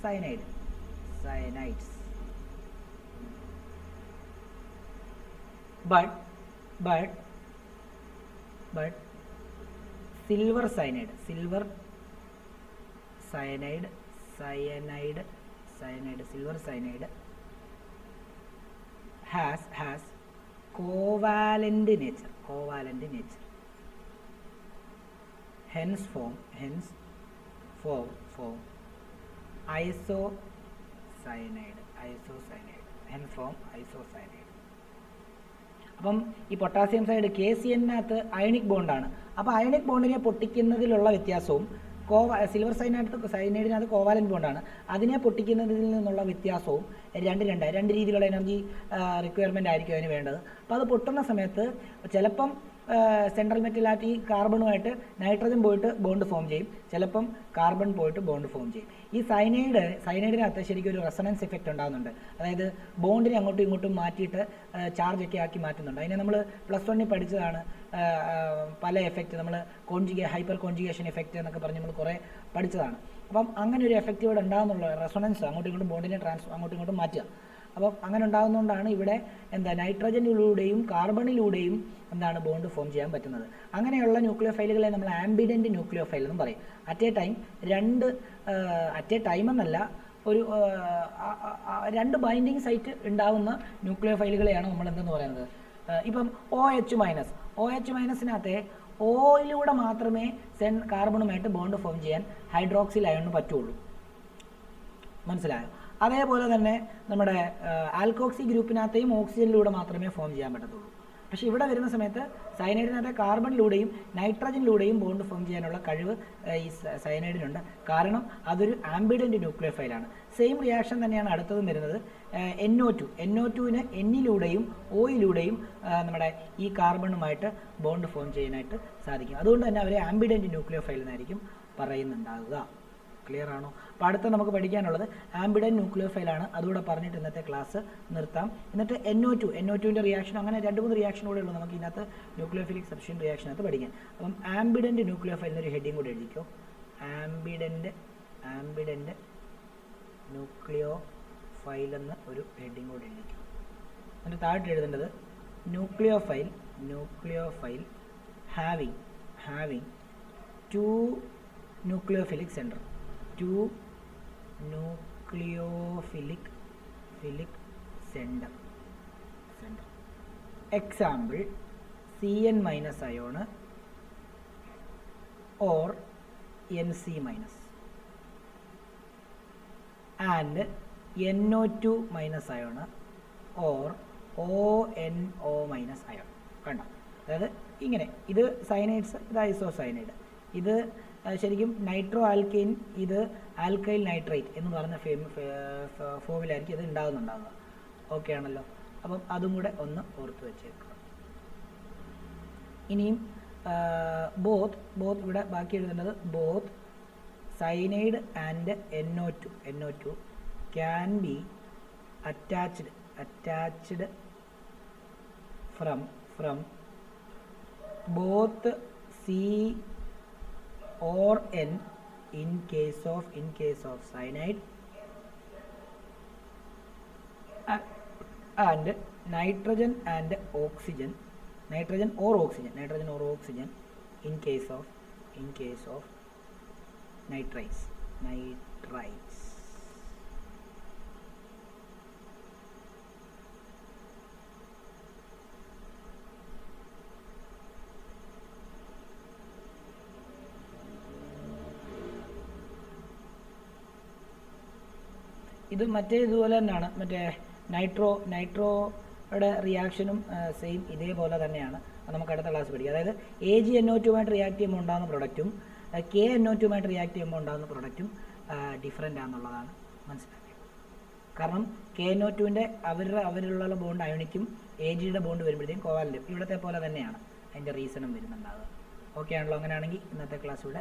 cyanides. But silver cyanide has covalent nature. Hence form isocyanide, hence form isocyanide. അപ്പം ഈ പൊട്ടാസ്യം സൈഡ് KCN-നകത്ത് ionic ബോണ്ടാണ്. അപ്പോൾ അയണിക് ബോണ്ടിനെ പൊട്ടിക്കുന്നതിലുള്ള വ്യത്യാസവും സിൽവർ സൈനൈഡിനകത്ത് കോവാലന്റ് ബോണ്ടാണ്, അതിനെ പൊട്ടിക്കുന്നതിൽ നിന്നുള്ള വ്യത്യാസവും രണ്ട് രീതിയിലുള്ള എനർജി റിക്വയർമെൻ്റ് ആയിരിക്കും അതിന് വേണ്ടത്. അപ്പോൾ അത് പൊട്ടുന്ന സമയത്ത് ചിലപ്പം സെൻട്രൽ മെറ്റലായിട്ട് ഈ കാർബണുമായിട്ട് നൈട്രജൻ പോയിട്ട് ബോണ്ട് ഫോം ചെയ്യും, ചിലപ്പം കാർബൺ പോയിട്ട് ബോണ്ട് ഫോം ചെയ്യും. ഈ സൈനൈഡിനകത്ത് ശരിക്കും ഒരു റെസണൻസ് എഫക്റ്റ് ഉണ്ടാകുന്നുണ്ട്. അതായത് ബോണ്ടിനെ അങ്ങോട്ടും ഇങ്ങോട്ടും മാറ്റിയിട്ട് ചാർജൊക്കെ ആക്കി മാറ്റുന്നുണ്ട്. അതിനെ നമ്മൾ +1 പഠിച്ചതാണ്. പല എഫക്റ്റ് നമ്മൾ ഹൈപ്പർ കോൺജുഗേഷൻ എഫക്റ്റ് എന്നൊക്കെ പറഞ്ഞ് നമ്മൾ കുറേ പഠിച്ചതാണ്. അപ്പം അങ്ങനെ ഒരു എഫക്റ്റ് ഇവിടെ ഉണ്ടാകുന്നുള്ള റെസൊണൻസ്, അങ്ങോട്ടും ഇങ്ങോട്ടും ബോണ്ടിനെ അങ്ങോട്ടും ഇങ്ങോട്ടും മാറ്റുക. അപ്പം അങ്ങനെ ഉണ്ടാകുന്നതുകൊണ്ടാണ് ഇവിടെ നൈട്രജനിലൂടെയും കാർബണിലൂടെയും ബോണ്ട് ഫോം ചെയ്യാൻ പറ്റുന്നത്. അങ്ങനെയുള്ള ന്യൂക്ലിയോഫൈലുകളെ നമ്മൾ ആംബിഡൻറ്റ് ന്യൂക്ലിയോഫൈൽ എന്നും പറയും. അറ്റ് എ ടൈം എന്നല്ല, രണ്ട് ബൈൻഡിങ് സൈറ്റ് ഉണ്ടാകുന്ന ന്യൂക്ലിയോഫൈലുകളെയാണ് നമ്മൾ എന്തെന്ന് പറയുന്നത്. ഇപ്പം OH-നകത്തെ ഓയിലൂടെ മാത്രമേ കാർബണുമായിട്ട് ബോണ്ട് ഫോം ചെയ്യാൻ ഹൈഡ്രോക്സിൽ അയോണിന് പറ്റുള്ളൂ. മനസ്സിലായോ? അതേപോലെ തന്നെ നമ്മുടെ ആൽക്കോക്സി ഗ്രൂപ്പിനകത്തെയും ഓക്സിജനിലൂടെ മാത്രമേ ഫോം ചെയ്യാൻ പറ്റത്തുള്ളൂ. പക്ഷേ ഇവിടെ വരുന്ന സമയത്ത് സയനൈഡിനകത്തെ കാർബണിലൂടെയും നൈട്രജനിലൂടെയും ബോണ്ട് ഫോം ചെയ്യാനുള്ള കഴിവ് ഈ സയനൈഡിനുണ്ട്. കാരണം അതൊരു ആംബിഡൻറ്റ് ന്യൂക്ലിയോഫൈലാണ്. സെയിം റിയാക്ഷൻ തന്നെയാണ് അടുത്തതും വരുന്നത്. NO2-ന് Nയിലൂടെയും Oയിലൂടെയും നമ്മുടെ ഈ കാർബണുമായിട്ട് ബോണ്ട് ഫോം ചെയ്യാനായിട്ട് സാധിക്കും. അതുകൊണ്ട് തന്നെ അവരെ ആംബിഡൻറ്റ് ന്യൂക്ലിയോഫൈൽ എന്നായിരിക്കും പറയുന്നുണ്ടാകുക. ക്ലിയർ ആണോ? അപ്പോൾ അടുത്ത നമുക്ക് പഠിക്കാനുള്ളത് ആംബിഡൻറ്റ് ന്യൂക്ലിയോഫൈലാണ്. അതുകൂടെ പറഞ്ഞിട്ട് ഇന്നത്തെ ക്ലാസ് നിർത്താം. എന്നിട്ട് NO2-ൻ്റെ റിയാക്ഷൻ, അങ്ങനെ 2-3 റിയാക്ഷൻ കൂടെ ഉള്ളൂ നമുക്ക് ഇതിനകത്ത് ന്യൂക്ലിയോഫിലിക് സബ്സ്റ്റിറ്റ്യൂഷൻ റിയാക്ഷനകത്ത് പഠിക്കാൻ. അപ്പം ആംബിഡൻറ്റ് ന്യൂക്ലിയോഫൈൽ എന്നൊരു ഹെഡിങ് കൂടെ എഴുതിക്കോ. ആംബിഡൻറ്റ് ന്യൂക്ലിയോഫൈൽ എന്ന ഒരു ഹെഡിങ് കൂടെ എഴുതിക്കോ. എന്നിട്ട് താഴോട്ട് എഴുതേണ്ടത് nucleophile having 2 nucleophilic centre, 2 nucleophilic centre. Example CN- ion or NC- and NO2- ion or ONO- ion. കണ്ടോ? അതായത് ഇങ്ങനെ, ഇത് സൈനൈഡ്സ്, ഇത് ഐസോസൈനൈഡ്, ഇത് ശരിക്കും നൈട്രോ ആൽക്കെയിൻ, ഇത് ആൽക്കൈൽ നൈട്രേറ്റ് എന്ന് പറയുന്ന ഫോമിലായിരിക്കും ഇത് ഉണ്ടാകുക. ഓക്കെ ആണല്ലോ? അപ്പം അതും കൂടെ ഒന്ന് ഓർത്ത് വെച്ചേക്കുക. ഇനിയും ബോത്ത് ഇവിടെ ബാക്കി എഴുതേണ്ടത് both cyanide and NO2 can be attached from both C or N in case of cyanide and nitrogen or oxygen in case of nitrites. ഇത് ഇതുപോലെ തന്നെയാണ്, മറ്റേ നൈട്രോയുടെ റിയാക്ഷനും സെയിം ഇതേപോലെ തന്നെയാണ്. അത് നമുക്ക് അടുത്ത ക്ലാസ് പഠിക്കാം. അതായത് AgNO2-മായിട്ട് റിയാക്ട് ചെയ്യുമ്പോൾ ഉണ്ടാകുന്ന പ്രൊഡക്റ്റും KNO2-മായിട്ട് റിയാക്ട് ചെയ്യുമ്പോൾ ഉണ്ടാകുന്ന പ്രൊഡക്റ്റും ഡിഫറൻ്റ് ആണെന്നുള്ളതാണ് മനസ്സിലാക്കിയത്. കാരണം KNO2-ൻ്റെ അവരിലുള്ള ബോണ്ട് അയോണിക്കും Ag-യുടെ ബോണ്ട് വരുമ്പോഴത്തേക്കും കോവാലൻ്റ് ഇവിടത്തെ പോലെ തന്നെയാണ് അതിൻ്റെ റീസണും വരുന്നുണ്ടാകുക. ഓക്കെ ആണല്ലോ? അങ്ങനെയാണെങ്കിൽ ഇന്നത്തെ ക്ലാസ് ഇവിടെ